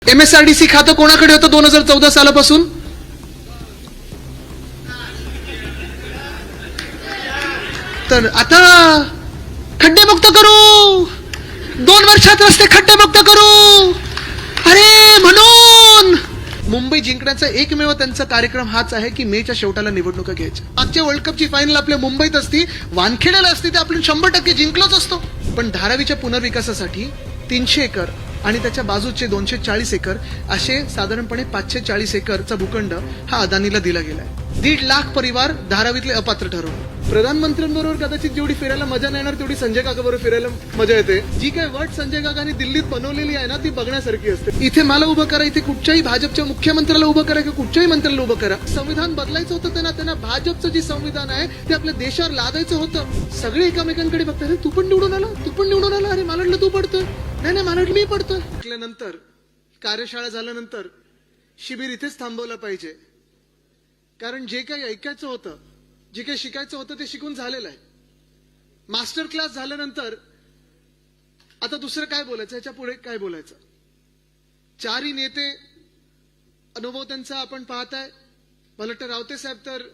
MSRDC खातं कोणाकडे होतं 2014 सालापासून? तर आता खड्डेमुक्त करू, 2 वर्षात रस्ते खड्डेमुक्त करू. अरे म्हणून मुंबई जिंकण्याचा एकमेव त्यांचा कार्यक्रम हाच आहे की मेच्या शेवटाला निवडणुका घ्यायच्या. मागच्या वर्ल्ड कपची फायनल आपल्या मुंबईत असती, वानखेड्याला असती, ते आपण 100% जिंकलोच असतो. पण धारावीच्या पुनर्विकासासाठी 300 एकर आणि त्याच्या बाजूचे 240 एकर असे साधारणपणे 540 एकरचा भूखंड हा अदानीला दिला गेलाय. 1.5 लाख परिवार धारावीतले अपात्र ठरवले. प्रधानमंत्र्यांबरोबर कदाचित जेवढी फिरायला मजा नाही येणार तेवढी संजय काकाबरोबर फिरायला मजा येते. जी काही वट संजय काकांनी दिल्लीत बनवलेली आहे ना ती बघण्यासारखी असते. इथे मला उभं करा, इथे कुठच्याही भाजपच्या मुख्यमंत्र्याला उभं करा किंवा कुठच्याही मंत्र्याला उभं करा. संविधान बदलायचं होतं त्यांना भाजपचं जे संविधान आहे ते आपल्या देशावर लादायचं होतं. सगळे एकमेकांकडे बघतात, तू पण निवडून आला, तू पण निवडून आला, अरे मला वाटलं तू पडतोय, नाही मला वाटलं मी पडतोय. नंतर कार्यशाळा झाल्यानंतर शिबिर इथेच थांबवलं पाहिजे, कारण जे काही ऐकायचं होतं, जे काही शिकायचं होतं ते शिकून झालेलं आहे. मास्टर क्लास झाल्यानंतर आता दुसरं काय बोलायचं, ह्याच्या पुढे काय बोलायचं. 4ही नेते अनुभव त्यांचा आपण पाहताय. मला वाटतं रावते साहेब तर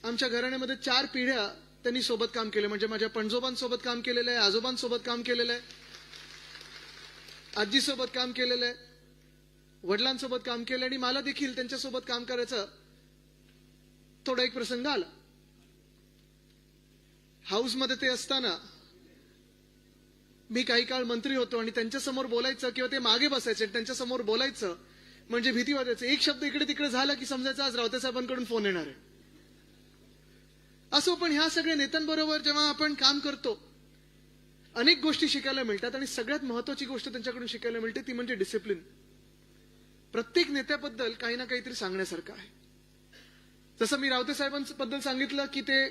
आमच्या घराण्यामध्ये 4 पिढ्या त्यांनी सोबत काम केलं. म्हणजे माझ्या पणजोबांसोबत काम केलेलं आहे, आजोबांसोबत काम केलेलं आहे, आजीसोबत काम केलेलं आहे, वडिलांसोबत काम केलं, आणि मला देखील त्यांच्यासोबत काम करायचं थोडा एक प्रसंग आला. हाऊसमध्ये ते असताना मी काही काळ मंत्री होतो आणि त्यांच्यासमोर बोलायचं किंवा ते मागे बसायचे त्यांच्यासमोर बोलायचं म्हणजे भीती वाटायचं. एक शब्द इकडे तिकडे झाला की समजायचं आज रावते साहेबांकडून फोन येणार आहे. असो, पण ह्या सगळ्या नेत्यांबरोबर जेव्हा आपण काम करतो अनेक गोष्टी शिकायला मिळतात आणि सगळ्यात महत्वाची गोष्ट त्यांच्याकडून शिकायला मिळते ती म्हणजे डिसिप्लिन. प्रत्येक नेत्याबद्दल काही ना काहीतरी सांगण्यासारखं आहे. जसं मी रावते साहेबांबद्दल सांगितलं की ते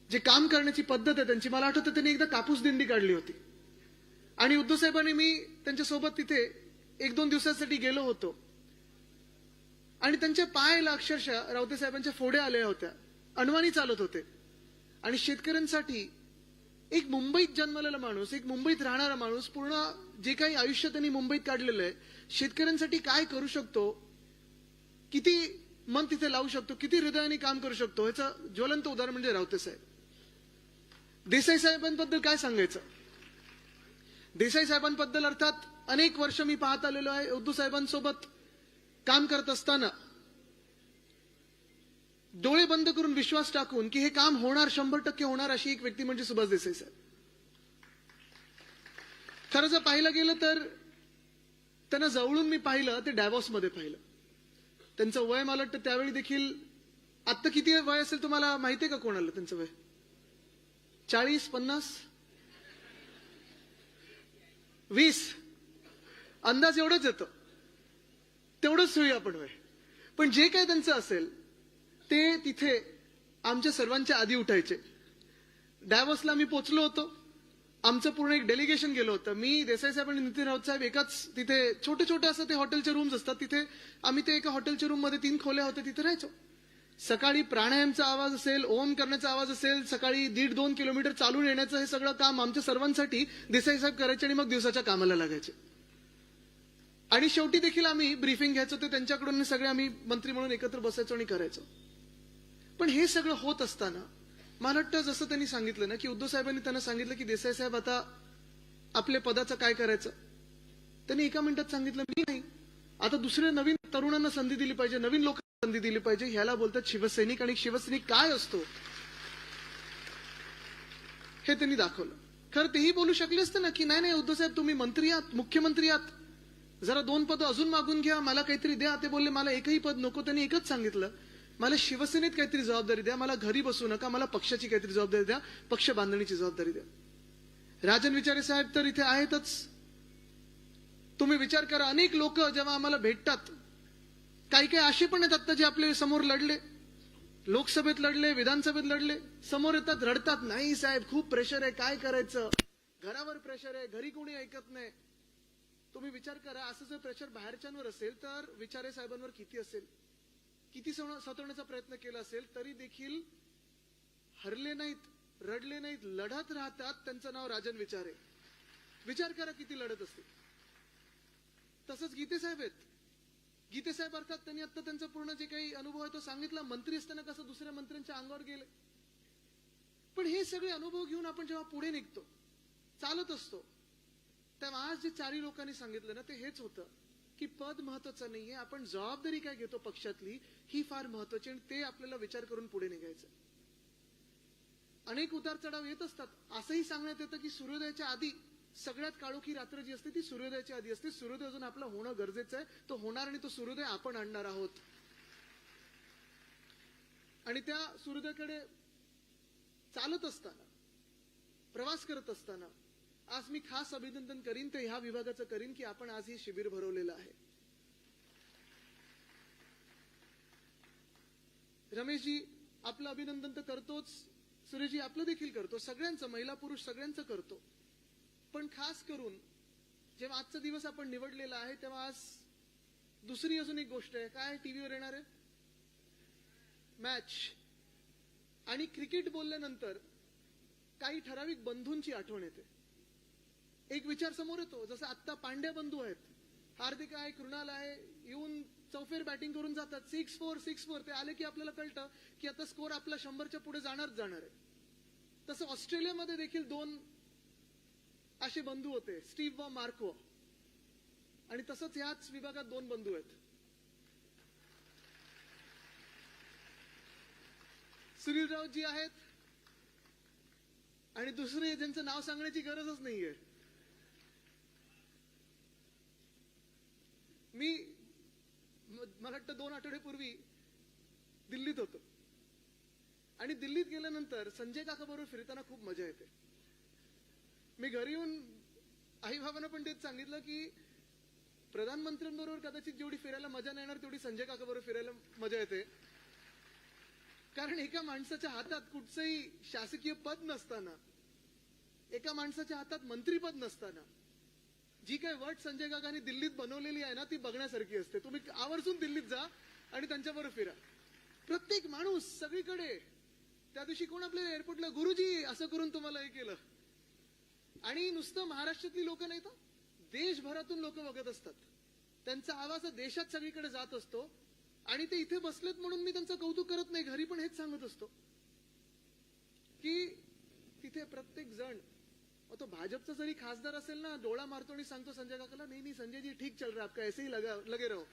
जे काम करण्याची पद्धत आहे त्यांची, मला आठवतं त्यांनी एकदा कापूस दिंडी काढली होती आणि उद्धव साहेबांनी मी त्यांच्यासोबत तिथे 1-2 दिवसांसाठी गेलो होतो आणि त्यांच्या पायाला अक्षरशः रावते साहेबांच्या फोड्या आल्या होत्या, अनवाणी चालत होते. आणि शेतकऱ्यांसाठी एक मुंबईत जन्मलेला माणूस, एक मुंबईत राहणारा माणूस, पूर्ण जे काही आयुष्य त्यांनी मुंबईत काढलेलं आहे, शेतकऱ्यांसाठी काय करू शकतो, किती मन तिथे लावू शकतो, किती हृदयाने काम करू शकतो, ह्याचं ज्वलंत उदाहरण म्हणजे रावते साहेब. देसाई साहेबांबद्दल काय सांगायचं. देसाई साहेबांबद्दल अर्थात अनेक वर्ष मी पाहत आलेलो आहे. उद्धव साहेबांसोबत काम करत असताना डोळे बंद करून विश्वास टाकून की हे काम होणार, 100% होणार, अशी एक व्यक्ती म्हणजे सुभाष देसाई साहेब. खरं जर पाहिलं गेलं तर त्यांना जवळून मी पाहिलं ते डॅव्हॉसमध्ये पाहिलं. त्यांचं वय मला वाटतं त्यावेळी देखील, आत्ता किती वय असेल तुम्हाला माहितीये का कोणाला त्यांचं वय? 40-50 20 अंदाज एवढंच येतं, तेवढंच होई आपण वय. पण जे काय त्यांचं असेल ते तिथे आमच्या सर्वांच्या आधी उठायचे. डॅव्हॉसला मी पोचलो होतो, आमचं पूर्ण एक डेलिगेशन गेलो होतं. मी, देसाई साहेब आणि नितीन राऊत साहेब एकाच तिथे छोटे छोटे असं ते हॉटेलचे रूम्स असतात, तिथे आम्ही ते एका हॉटेलच्या रूम मध्ये 3 खोल्या होत्या, तिथे राहायचो. सकाळी प्राणायामचा आवाज असेल, ओम करण्याचा आवाज असेल, सकाळी 1.5-2 किलोमीटर चालून येण्याचं हे सगळं काम आमच्या सर्वांसाठी देसाई साहेब करायचे आणि मग दिवसाच्या कामाला लागायचे. आणि शेवटी देखील आम्ही ब्रीफिंग घ्यायचो ते त्यांच्याकडून, सगळे आम्ही मंत्री म्हणून एकत्र बसायचो आणि करायचो. पण हे सगळं होत असताना मला वाटतं जसं त्यांनी सांगितलं ना की उद्धव साहेबांनी त्यांना सांगितलं की देसाई साहेब आता आपल्या पदाचं काय करायचं. त्यांनी एका मिनिटात सांगितलं, मी नाही, आता दुसऱ्या नवीन तरुणांना संधी दिली पाहिजे, नवीन लोकांना संधी दिली पाहिजे. ह्याला बोलतात शिवसैनिक. आणि शिवसैनिक काय असतो हे त्यांनी दाखवलं. खरं तेही बोलू शकले असते ना की नाही नाही उद्धव साहेब तुम्ही मंत्री आहात, मुख्यमंत्री आहात, जरा 2 पद अजून मागून घ्या, मला काहीतरी द्या. ते बोलले मला एकही पद नको. त्यांनी एकच सांगितलं, मला शिवसेनेत काहीतरी जबाबदारी द्या, मला घरी बसू नका, मला पक्षाची काहीतरी जबाबदारी द्या, पक्ष बांधणीची जबाबदारी द्या. राजन विचारे साहेब तर इथे आहेतच. तुम्ही विचार करा, अनेक लोक जेव्हा आम्हाला भेटतात, काही काही असे पण आहेत आता जे आपले समोर लढले, लोकसभेत लढले, विधानसभेत लढले, समोर येतात, रडतात, नाही साहेब खूप प्रेशर आहे, काय करायचं, घरावर प्रेशर आहे, घरी कोणी ऐकत नाही. तुम्ही विचार करा, असं जर प्रेशर बाहेरच्यांवर असेल तर विचारे साहेबांवर किती असेल, किती सतवण्याचा प्रयत्न केला असेल, तरी देखील हरले नाहीत, रडले नाहीत, लढत राहतात. त्यांचं नाव राजन विचारे. विचार करा किती लढत असते. तसंच गीतेसाहेब आहेत. गीतेसाहेब अर्थात त्यांनी आता त्यांचा पूर्ण जे काही अनुभव आहे तो सांगितला. मंत्री असताना कसं दुसऱ्या मंत्र्यांच्या अंगावर गेले. पण हे सगळे अनुभव घेऊन आपण जेव्हा पुढे निघतो, चालत असतो, तेव्हा आज जे चारही लोकांनी सांगितलं ना, ते हेच होतं की पद महत्वाचं नाहीये, आपण जबाबदारी काय घेतो पक्षातली ही फार महत्वाची, आणि ते आपल्याला विचार करून पुढे निघायचं. अनेक उतार चढाव येत असतात. असंही सांगण्यात येतं की सूर्योदयाच्या आधी सगळ्यात काळोखी रात्र जी असते ती सूर्योदयाच्या आधी असते. सूर्योदय अजून आपलं होणं गरजेचं आहे. तो होणार आणि तो सूर्योदय आपण आणणार आहोत. आणि त्या सूर्योदयाकडे चालत असताना, प्रवास करत असताना आज मी खास अभिनंदन करीन ते ह्या विभागाचं करीन की आपण आज हे शिबिर भरवलेलं आहे. रमेशजी आपलं अभिनंदन तर करतोच, सुरेशजी आपलं देखील करतो, सगळ्यांचं, महिला पुरुष सगळ्यांचं करतो. पण खास करून जेव्हा आजचा दिवस आपण निवडलेला आहे तेव्हा आज दुसरी अजून एक गोष्ट आहे. काय टीव्हीवर येणार आहे? मॅच. आणि क्रिकेट बोलल्यानंतर काही ठराविक बंधूंची आठवण येते. एक विचार समोर येतो, जसं आत्ता पांड्या बंधू आहेत, हार्दिक आहे, कृणाल आहे, येऊन चौफेर बॅटिंग करून जातात. 6-4 ते आले की आपल्याला कळतं की आता स्कोर आपला 100च्या पुढे जाणार आहे. तसं ऑस्ट्रेलियामध्ये देखील दोन असे बंधू होते, स्टीव्ह व मार्को. आणि तसंच ह्याच विभागात दोन बंधू आहेत, सुनीलरावजी आहेत आणि दुसरे ज्यांचं नाव सांगण्याची गरजच नाहीये. मला वाटतं 2 आठवड्यापूर्वी दिल्लीत होतो आणि दिल्लीत गेल्यानंतर संजय काकाबरोबर फिरताना खूप मजा येते. मी घरी येऊन आई बाबांना पण तेच सांगितलं की प्रधानमंत्र्यांबरोबर कदाचित जेवढी फिरायला मजा नाही येणार तेवढी संजय काकाबरोबर फिरायला मजा येते. कारण एका माणसाच्या हातात कुठचंही शासकीय पद नसताना, एका माणसाच्या हातात मंत्रीपद नसताना जी काही वट संजय काकांनी दिल्लीत बनवलेली आहे ना ती बघण्यासारखी असते. तुम्ही आवर्जून दिल्लीत जा आणि त्यांच्याबरोबर फिरा. प्रत्येक माणूस सगळीकडे. त्या दिवशी कोण आपल्या एअरपोर्टला गुरुजी असं करून तुम्हाला हे केलं. आणि नुसतं महाराष्ट्रातली लोक नाही तर देशभरातून लोक बघत असतात. त्यांचा आवाज देशात सगळीकडे जात असतो. आणि ते इथे बसलेत म्हणून मी त्यांचं कौतुक करत नाही, घरी पण हेच सांगत असतो की तिथे प्रत्येक जण, तो भाजपचा जरी खासदार असेल ना, डोळा मारतो आणि सांगतो संजय काकाला, नहीं संजय जी ठीक चल रहा है आपका, ऐसे ही लगे रहो.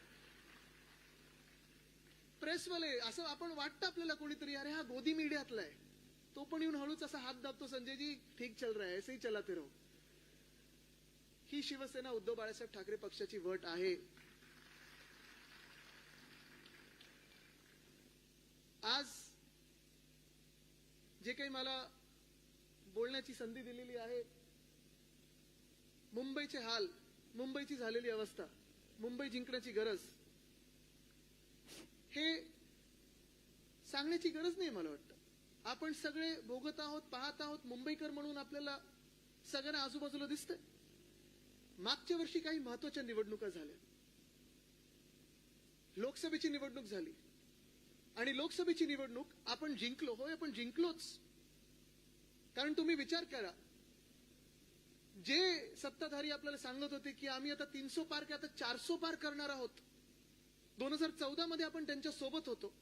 प्रेसवाले असं आपण वाटतं आपल्याला कोणीतरी, अरे हा गोदी मीडियातला आहे, तो पण येऊन हळूच असा हात दाबतो, संजय जी ठीक चल रहा है, ऐसे ही चलाते रहो. ही शिवसेना उद्धव बाळासाहेब ठाकरे पक्षाची वट आहे. आज जे काही मला बोलण्याची संधी दिलेली आहे, मुंबईचे हाल, मुंबईची झालेली अवस्था, मुंबई जिंकण्याची गरज, हे सांगण्याची गरज नाही. मला वाटतं आपण सगळे भोगत आहोत, पाहत आहोत. मुंबईकर म्हणून आपल्याला सगळ्यांना आजूबाजूला दिसतंय. मागच्या वर्षी काही महत्वाच्या निवडणुका झाल्या. लोकसभेची निवडणूक झाली आणि लोकसभेची निवडणूक आपण जिंकलो. होय, आपण जिंकलोच. कारण तुम्ही विचार करा, जे सत्ताधारी आपल्याला सांगत होते की आम्ही आता 300 पार की आता 400 पार करणार आहोत, 2014 मध्ये आपण त्यांच्या सोबत होतो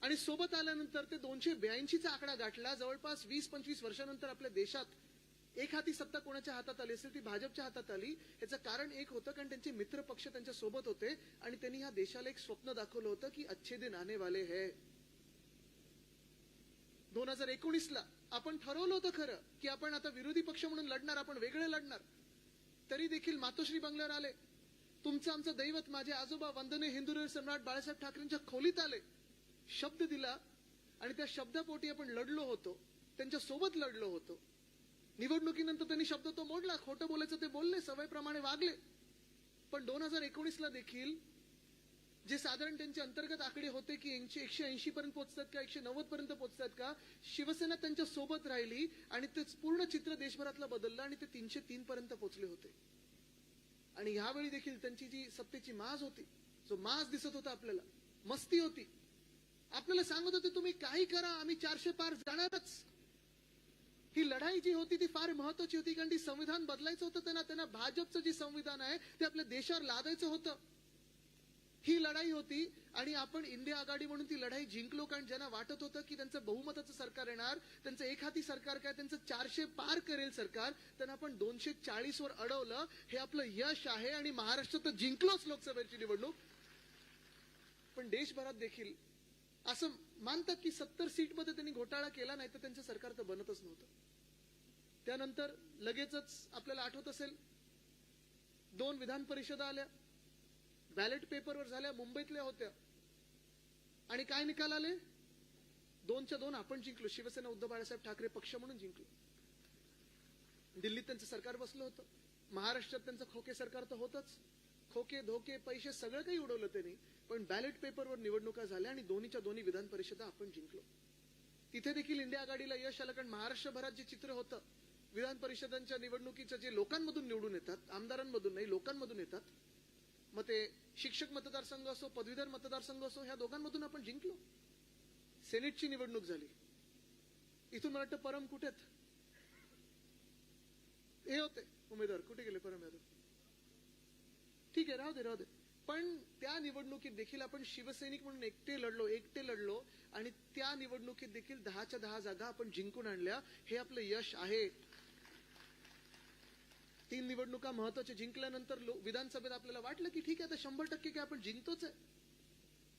आणि सोबत आल्यानंतर ते 282चा आकडा गाठला. जवळपास 20-25 वर्षानंतर आपल्या देशात एक हाती सत्ता कोणाच्या हातात आली असेल ती भाजपच्या हातात आली. याचं कारण एक होतं, कारण त्यांचे मित्र पक्ष त्यांच्या सोबत होते आणि त्यांनी ह्या देशाला एक स्वप्न दाखवलं होतं की अच्छे दिन आने वाले है. 2019ला आपण ठरवलं होतं खरं की आपण आता विरोधी पक्ष म्हणून लढणार, आपण वेगळे लढणार. तरी देखील मातोश्री बंगल्यावर आले, तुमचं आमचं दैवत माझे आजोबा वंदनीय हिंदुहृदय सम्राट बाळासाहेब ठाकरेंच्या खोलीत आले, शब्द दिला आणि त्या शब्दापोटी आपण लढलो होतो, त्यांच्या सोबत लढलो होतो. निवडणुकीनंतर त्यांनी शब्द तो मोडला, खोटं बोलायचं ते बोलले, सवयीप्रमाणे वागले. पण 2019ला देखील जे साधारण त्यांचे अंतर्गत आकडे होते की 180 पर्यंत पोहोचतात का, 190 पर्यंत पोहोचतात का, शिवसेना त्यांच्या सोबत राहिली आणि ते पूर्ण चित्र देशभरातलं बदललं आणि ते 303 पर्यंत पोहोचले होते. आणि यावेळी देखील त्यांची जी सत्तेची माज होती, जो माज दिसत होता आपल्याला, मस्ती होती, आपल्याला सांगत होते तुम्ही काही करा आम्ही 400 पार जाणारच. ही लढाई जी होती ती फार महत्वाची होती, कारण ती संविधान बदलायचं होतं त्यांना भाजपचं जे संविधान आहे ते आपल्या देशावर लादायचं होतं. ही लढाई होती आणि आपण इंडिया आघाडी म्हणून ती लढाई जिंकलो, कारण ज्यांना वाटत होतं की त्यांचं बहुमताचं सरकार येणार, त्यांचं एकहाती सरकार काय, त्यांचं 400 पार करेल सरकार, त्यांना आपण 240 वर अडवलं. हे आपलं यश आहे आणि महाराष्ट्रात जिंकलोच लोकसभेची निवडणूक. पण देशभरात देखील असं मानतात की 70 सीटमध्ये त्यांनी घोटाळा केला, नाही तर त्यांचं सरकार तर बनतच नव्हतं. त्यानंतर लगेचच आपल्याला आठवत असेल 2 विधान परिषदा आल्या, बॅलेट पेपरवर झाल्या, मुंबईतल्या होत्या आणि काय निकाल आले? 2च्या 2 आपण जिंकलो. शिवसेना उद्धव बाळासाहेब ठाकरे पक्ष म्हणून जिंकलो. दिल्लीत त्यांचं सरकार बसलं होतं, महाराष्ट्रात त्यांचं खोके सरकार तर होतच. खोके धोके पैसे सगळं काही उडवलं त्यांनी, पण बॅलेट पेपरवर निवडणुका झाल्या आणि 2च्या 2 विधान परिषदा आपण जिंकलो. तिथे देखील इंडिया आघाडीला यश आलं, कारण महाराष्ट्रभरात जे चित्र होतं विधान परिषदांच्या निवडणुकीचं, जे लोकांमधून निवडून येतात, आमदारांमधून नाही लोकांमधून येतात, मग ते शिक्षक मतदारसंघ असो पदवीधर मतदारसंघ असो, ह्या दोघांमधून आपण जिंकलो. सेनेटची निवडणूक झाली, इथून मला वाटतं परम कुठेत हे होते उमेदवार, कुठे गेले परम यादव? ठीक आहे, राहू दे. पण त्या निवडणुकीत देखील आपण शिवसैनिक म्हणून एकटे लढलो आणि त्या निवडणुकीत देखील 10च्या 10 जागा आपण जिंकून आणल्या. हे आपलं यश आहे. 3 निवडणुका महत्वाच्या जिंकल्यानंतर विधानसभेत आपल्याला वाटलं की ठीक आहे, आता 100% काय आपण जिंकतोच आहे.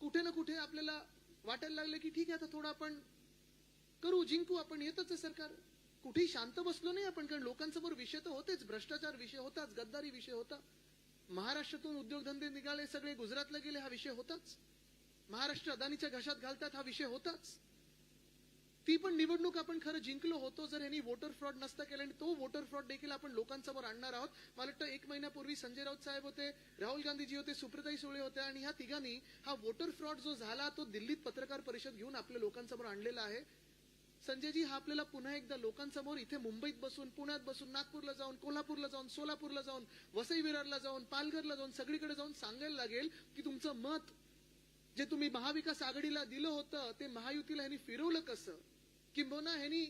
कुठे ना कुठे आपल्याला वाटायला लागलं की ठीक आहे, आता थोडं आपण करू, जिंकू, आपण येतच आहे सरकार. कुठेही शांत बसलो नाही आपण, कारण लोकांसमोर विषय तर होतेच, भ्रष्टाचार विषय होताच, गद्दारी विषय होता, महाराष्ट्रातून उद्योगधंदे निघाले सगळे गुजरातला गेले हा विषय होताच, महाराष्ट्र अदानीच्या घशात घालतात हा विषय होताच. ती पण निवडणूक आपण खरं जिंकलो होतो जर यांनी वोटर फ्रॉड नसता केला, आणि तो वोटर फ्रॉड देखील आपण लोकांसमोर आणणार आहोत. मला वाटतं 1 महिन्यापूर्वी संजय राऊत साहेब होते, राहुल गांधीजी होते, सुप्रियाताई सुळे होत्या, आणि ह्या तिघांनी हा वोटर फ्रॉड जो झाला तो दिल्लीत पत्रकार परिषद घेऊन आपल्या लोकांसमोर आणलेला आहे. संजयजी, हा आपल्याला पुन्हा एकदा लोकांसमोर इथे मुंबईत बसून, पुण्यात बसून, नागपूरला जाऊन, कोल्हापूरला जाऊन, सोलापूरला जाऊन, वसई विरारला जाऊन, पालघरला जाऊन, सगळीकडे जाऊन सांगायला लागेल की तुमचं मत जे तुम्ही महाविकास आघाडीला दिलं होतं ते महायुतीला ह्यांनी फिरवलं कसं, किंबहुना ह्यांनी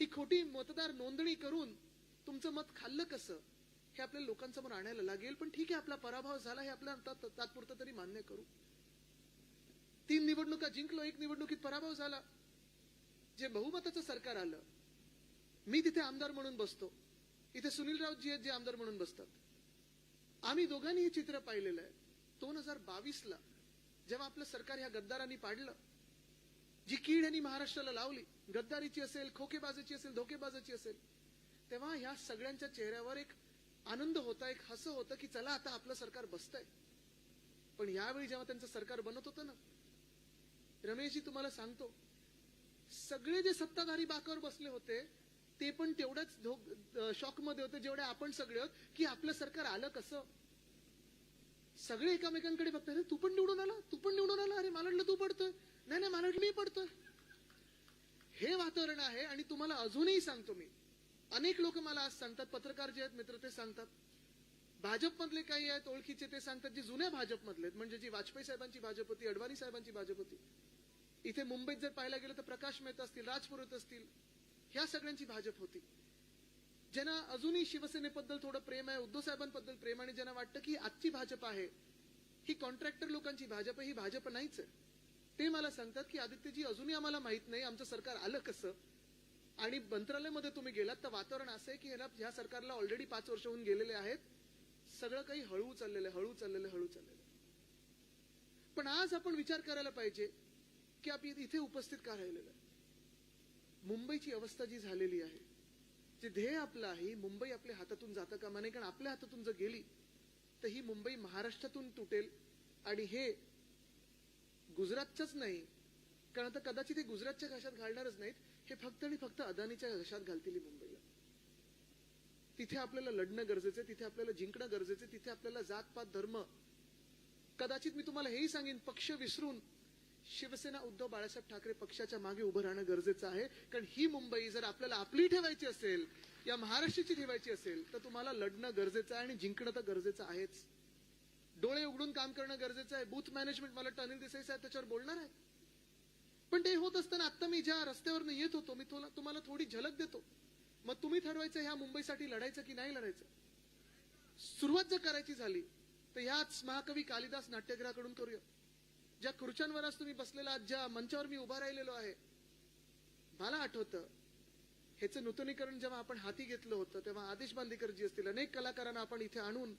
ही खोटी मतदार नोंदणी करून तुमचं मत खाल्लं कसं, हे आपल्याला लोकांसमोर आणायला लागेल. पण ठीक आहे, आपला पराभव झाला, हे आपल्याला तात्पुरतं तरी मान्य करू. 3 निवडणुका जिंकलो, 1 निवडणुकीत पराभव झाला. जे बहुमताचं सरकार आलं, मी तिथे आमदार म्हणून बसतो, इथे सुनील राऊतजी आहेत जे आमदार म्हणून बसतात. आम्ही दोघांनी हे चित्र पाहिलेलं आहे. 2022ला जेव्हा आपलं सरकार ह्या गद्दारांनी पाडलं, जी कीड यांनी महाराष्ट्राला लावली, गद्दारीची असेल, खोकेबाजाची असेल, धोकेबाजाची असेल, तेव्हा ह्या सगळ्यांच्या चेहऱ्यावर एक आनंद होता, एक हसं होतं की चला आता आपलं सरकार बसतंय. पण यावेळी जेव्हा त्यांचं सरकार बनत होतं ना, रमेशजी तुम्हाला सांगतो, सगळे जे सत्ताधारी बाकावर बसले होते ते पण तेवढ्याच शॉकमध्ये होते जेवढे आपण सगळे होत की आपलं सरकार आलं कसं. सगळे एकामेकांकडे बघतात, तू पण निवडून आला, अरे मला वाटलं तू पडतोय, नाही मला वाटलं मी पडतोय. हे वातावरण आहे. आणि तुम्हाला अजूनही सांगतो मी, अनेक लोक मला आज सांगतात, पत्रकार जे आहेत मित्र ते सांगतात, भाजपमधले काही आहेत ओळखीचे ते सांगतात, जे जुन्या भाजपमधले आहेत, म्हणजे जी वाजपेयी साहेबांची भाजप होती, अडवाणी साहेबांची भाजप होती, इथे मुंबईत जर पाहायला गेलं तर प्रकाश मेहता असतील, राजपुरोहित असतील, ह्या सगळ्यांची भाजप होती. ज्यांना अजूनही शिवसेनेबद्दल थोडं प्रेम आहे, उद्धव साहेबांबद्दल प्रेम, आणि ज्यांना वाटतं की आजची भाजप आहे ही कॉन्ट्रॅक्टर लोकांची भाजप आहे, ही भाजप नाहीच आहे, ते मला सांगतात की आदित्यजी अजूनही आम्हाला माहित नाही आमचं सरकार आलं कसं. आणि मंत्रालयामध्ये तुम्ही गेलात तर वातावरण असं आहे की ह्या सरकारला ऑलरेडी 5 वर्ष होऊन गेलेले आहेत, सगळं काही हळू चाललेलं. पण आज आपण विचार करायला पाहिजे की आपण इथे उपस्थित का राहिलेलं आहे. मुंबईची अवस्था जी झालेली आहे, जे ध्येय आपलं आहे, मुंबई आपल्या हातातून जातं कामा नये, कारण आपल्या हातातून जर गेली तर ही मुंबई महाराष्ट्रातून तुटेल. आणि हे गुजरातच्याच नाही, कारण आता कदाचित हे गुजरातच्या घशात घालणारच नाहीत, हे फक्त आणि फक्त अदानीच्या घशात घालतील मुंबईला. तिथे आपल्याला लढणं गरजेचं आहे, तिथे आपल्याला जिंकणं गरजेचं आहे, तिथे आपल्याला जातपात धर्म, कदाचित मी तुम्हाला हेही सांगेन, पक्ष विसरून शिवसेना उद्धव बाळासाहेब ठाकरे पक्षाच्या मागे उभं राहणं गरजेचं आहे. कारण ही मुंबई जर आपल्याला आपली ठेवायची असेल, या महाराष्ट्राची ठेवायची असेल, तर तुम्हाला लढणं गरजेचं आहे आणि जिंकणं तर गरजेचं आहेच. डोळे उघडून काम करणं गरजेचं आहे. बूथ मॅनेजमेंट, मला अनिल देसाई साहेब त्याच्यावर बोलणार आहे. पण ते होत असताना आता मी ज्या रस्त्यावरनं येत होतो, मी तुम्हाला थोडी झलक देतो. मग तुम्ही ठरवायचं ह्या मुंबईसाठी लढायचं की नाही लढायचं. सुरुवात जर करायची झाली तर ह्याच महाकवी कालिदास नाट्यगृहाकडून करूया. ज्या खुर्च्यांवर आज तुम्ही बसलेला, ज्या मंचावर मी उभा राहिलेलो आहे, मला आठवतं ह्याचं नूतनीकरण जेव्हा आपण हाती घेतलं होतं तेव्हा आदेश बांदेकरजी असतील, अनेक कलाकारांना आपण इथे आणून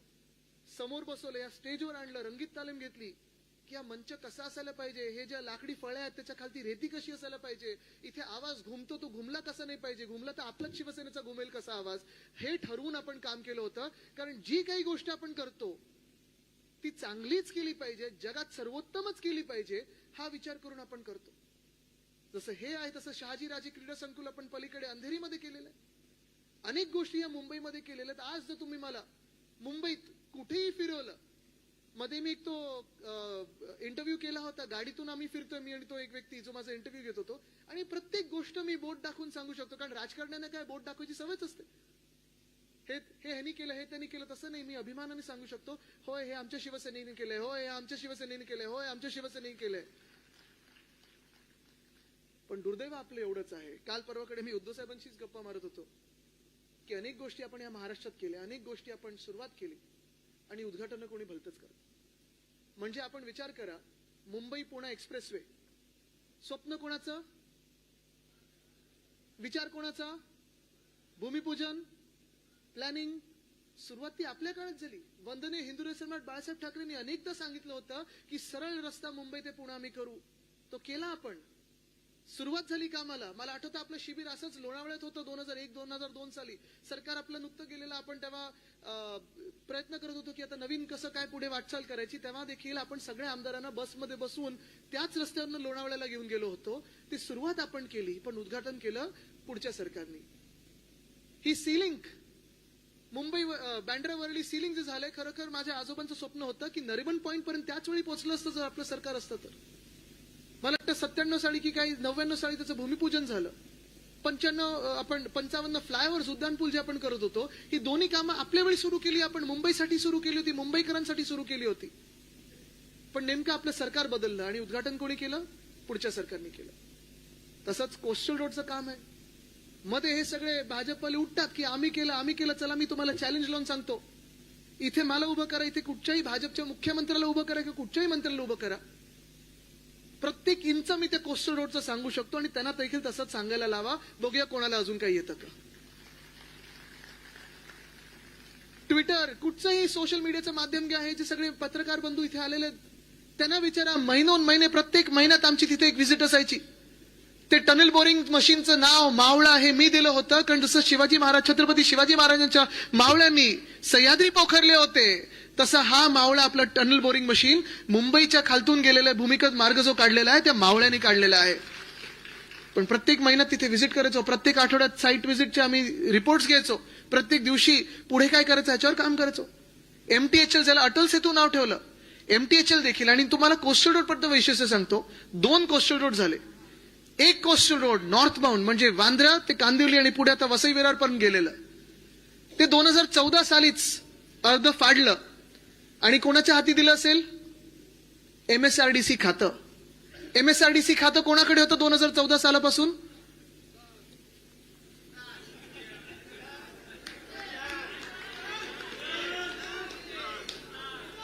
समोर बसवलं, या स्टेजवर आणलं, रंगीत तालीम घेतली की हा मंच कसा असायला पाहिजे, हे ज्या लाकडी फळ्या आहेत त्याच्या खालती रेती कशी असायला पाहिजे, इथे आवाज घुमतो तो घुमला कसा नाही पाहिजे, घुमला तर आपलाच शिवसेनेचा घुमेल कसा आवाज, हे ठरवून आपण काम केलं होतं. कारण जी काही गोष्ट आपण करतो ती चांगलीच केली पाहिजे, जगात सर्वोत्तमच केली पाहिजे, हा विचार करून आपण करतो. जसं हे आहे तसं शहाजीराजे क्रीडा संकुल आपण पलीकडे अंधेरीमध्ये केलेलं आहे. अनेक गोष्टी या मुंबईमध्ये केलेल्या आहेत. आज जर तुम्ही मला मुंबईत कुठेही फिरवलं, मध्ये मी एक तो इंटरव्ह्यू केला होता, गाडीतून आम्ही फिरतोय, मी आणि तो एक व्यक्ती जो माझा इंटरव्ह्यू घेत होतो, आणि प्रत्येक गोष्ट मी बोट दाखवून सांगू शकतो. कारण राजकारण्यांना काय बोट दाखवायची सवयच असते. हे ह्यांनी केलं, हे त्यांनी केलं, तसं नाही. मी अभिमानाने सांगू शकतो, होय हे आमच्या शिवसेनेने केलंय, होय हे आमच्या शिवसेनेने केलंय, होय आमच्या शिवसेनेने केलंय. पण दुर्दैव आपलं एवढंच आहे. काल परवाकडे मी उद्धव साहेबांशीच गप्पा मारत होतो की अनेक गोष्टी आपण या महाराष्ट्रात केल्या, अनेक गोष्टी आपण सुरुवात केली आणि उद्घाटन कोणी भलतंच करत. म्हणजे आपण विचार करा, मुंबई पुणे एक्सप्रेसवे स्वप्न कोणाचं, विचार कोणाचा, भूमिपूजन, प्लॅनिंग, सुरुवात ती आपल्या काळात झाली. वंदनीय हिंदू सम्राट बाळासाहेब ठाकरेंनी अनेकदा सांगितलं होतं की सरळ रस्ता मुंबई ते पुणे आम्ही करू. तो केला आपण. सुरुवात झाली कामाला. मला आठवतं आपलं शिबिर असंच लोणावळ्यात होतं 2001-2002 साली. सरकार आपलं नुकतं गेलेलं, आपण तेव्हा प्रयत्न करत होतो की आता नवीन कसं काय पुढे वाटचाल करायची. तेव्हा देखील आपण सगळ्या आमदारांना बसमध्ये बसवून त्याच रस्त्यावरनं लोणावळ्याला घेऊन गेलो होतो. ती सुरुवात आपण केली, पण उद्घाटन केलं पुढच्या सरकारने. ही सीलिंग, मुंबई बँड्रावरली सीलिंग जे झालंय, खरोखर माझ्या आजोबांचं स्वप्न होतं की नरिमन पॉईंट पर्यंत त्याच वेळी पोहोचलं असतं जर आपलं सरकार असतं तर. मला वाटतं 97 साली की काही 99 साली त्याचं भूमिपूजन झालं. 55 फ्लायओव्हर्स, उड्डाणपूल जे आपण करत होतो, ही दोन्ही कामं आपल्या वेळी सुरू केली आपण. मुंबईसाठी सुरू केली होती, मुंबईकरांसाठी सुरू केली होती. पण नेमकं आपलं सरकार बदललं आणि उद्घाटन कोणी केलं, पुढच्या सरकारने केलं. तसंच कोस्टल रोडचं काम आहे. मध्ये हे सगळे भाजपवाले उठतात की आम्ही केलं. चला मी तुम्हाला चॅलेंज लावून सांगतो, इथे मला उभं करा, इथे कुठच्याही भाजपच्या मुख्यमंत्र्याला उभं करा किंवा कुठच्याही मंत्र्याला उभं करा, प्रत्येक इंच मी त्या कोस्टल रोडचं सांगू शकतो आणि त्यांना देखील तसंच सांगायला लावा. बघूया कोणाला अजून काही येतं का. ट्विटर, कुठचंही सोशल मीडियाचं माध्यम जे आहे, जे सगळे पत्रकार बंधू इथे आलेले त्यांना विचारा, महिनोन महिने प्रत्येक महिन्यात आमची तिथे एक व्हिजिट असायची. ते टनल बोरिंग मशीनचं नाव मावळा हे मी दिलं होतं, कारण जसं छत्रपती शिवाजी महाराजांच्या मावळ्यांनी सह्याद्री पोखरले होते, तसा हा मावळा आपला टनल बोरिंग मशीन मुंबईच्या खालतून गेलेला भूमिगत मार्ग जो काढलेला आहे त्या मावळ्याने काढलेला आहे. पण प्रत्येक महिन्यात तिथे व्हिजिट करायचो, प्रत्येक आठवड्यात साईट व्हिजिटचे आम्ही रिपोर्ट्स घ्यायचो, प्रत्येक दिवशी पुढे काय करायचं याच्यावर काम करायचो. MTHL, ज्याला अटल सेतू नाव ठेवलं, MTHL देखील. आणि तुम्हाला कोस्टल रोड पर्यंत वैशिष्ट्य सांगतो, 2 कोस्टल रोड झाले. एक कोस्टल रोड नॉर्थ बाउंड म्हणजे वांद्रा ते कांदिवली आणि पुढे आता वसई विरार पर्यंत गेलेलं, ते 2014 सालीच अर्ध फाडलं आणि कोणाच्या हाती दिलं असेल, MSRDC खातं. MSRDC खातं कोणाकडे होतं 2014 सालापासून,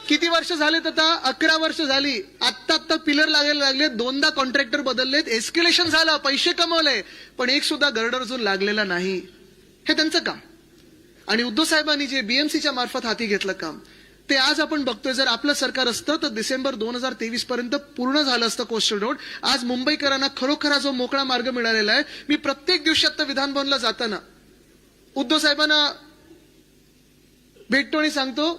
किती वर्ष झालेत आता, 11 वर्ष झाली. आत्ता पिलर लागायला लागले, 2दा कॉन्ट्रॅक्टर बदललेत, एस्केलेशन झालं, पैसे कमवले, पण एक सुद्धा गर्डर अजून लागलेला नाही. हे त्यांचं काम. आणि उद्धव साहेबांनी जे BMCच्या मार्फत हाती घेतलं काम, ते आज आपण बघतोय. जर आपलं सरकार असतं तर डिसेंबर 2023 पर्यंत पूर्ण झालं असतं कोस्टल रोड. आज मुंबईकरांना खरोखर जो मोकळा मार्ग मिळालेला आहे. मी प्रत्येक दिवशी आता विधान भवनला जाताना उद्धव साहेबांना भेटतो आणि सांगतो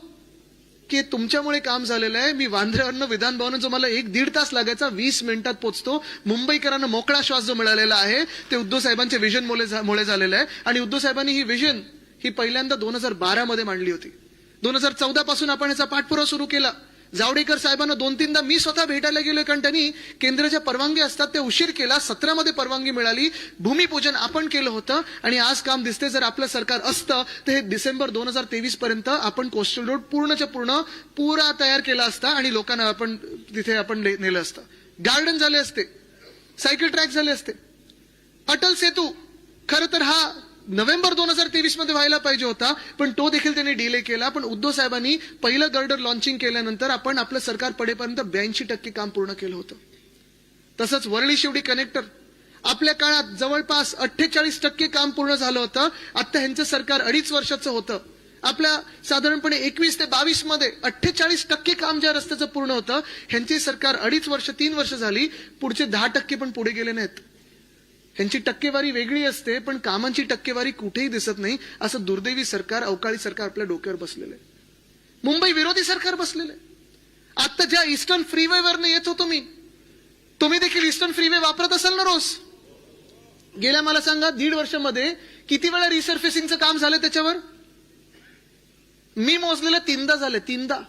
की तुमच्यामुळे काम झालेलं आहे. मी वांद्र्यावरनं विधान भवन जो मला 1-1.5 तास लागायचा 20 मिनिटात पोहोचतो. मुंबईकरांना मोकळा श्वास जो मिळालेला आहे ते उद्धव साहेबांच्या विजन मुळे झालेलं आहे. आणि उद्धव साहेबांनी ही विजन ही पहिल्यांदा 2012 मध्ये मांडली होती. 2014 पासून आपण याचा पाठपुरावा सुरू केला. जावडेकर साहेबांना 2-3दा मी स्वतः भेटायला गेलोय, कारण त्यांनी केंद्राच्या परवानगी असतात त्या उशीर केला. 17 मध्ये परवानगी मिळाली, भूमिपूजन आपण केलं होतं आणि आज काम दिसते. जर आपलं सरकार असतं तर हे डिसेंबर 2023 पर्यंत आपण कोस्टल रोड पूर्णच्या पूर्ण पुरा तयार केला असता आणि लोकांना आपण तिथे आपण नेलं असतं. गार्डन झाले असते, सायकल ट्रॅक झाले असते. अटल सेतू खरं तर हा नोव्हेंबर 2023 मध्ये व्हायला पाहिजे होता, पण तो देखील त्यांनी डिले केला. पण उद्धव साहेबांनी पहिलं गर्डर लॉन्चिंग केल्यानंतर आपण आपलं सरकार पडेपर्यंत 82% काम पूर्ण केलं होतं. तसंच वरळी शिवडी कनेक्टर आपल्या काळात जवळपास 48% काम पूर्ण झालं होतं. आता ह्यांचं सरकार 2.5 वर्षाचं होतं. आपल्या साधारणपणे 21 ते 22 मध्ये 48% काम ज्या रस्त्याचं पूर्ण होतं, ह्यांची सरकार 2.5 वर्ष 3 वर्ष झाली, पुढचे 10% पण पुढे गेले नाहीत. ह्यांची टक्केवारी वेगळी असते, पण कामांची टक्केवारी कुठेही दिसत नाही. असं दुर्दैवी सरकार, अवकाळी सरकार आपल्या डोक्यावर बसलेलं आहे. मुंबई विरोधी सरकार बसलेलं आहे. आता ज्या ईस्टर्न फ्रीवेवरनं येत होतो मी, तुम्ही देखील ईस्टर्न फ्रीवे वापरत असाल ना रोज. गेल्या मला सांगा 1.5 वर्षामध्ये किती वेळा रिसर्फेसिंगचं काम झालं त्याच्यावर? मी मोजलेलं 3दा झालं. 3दा.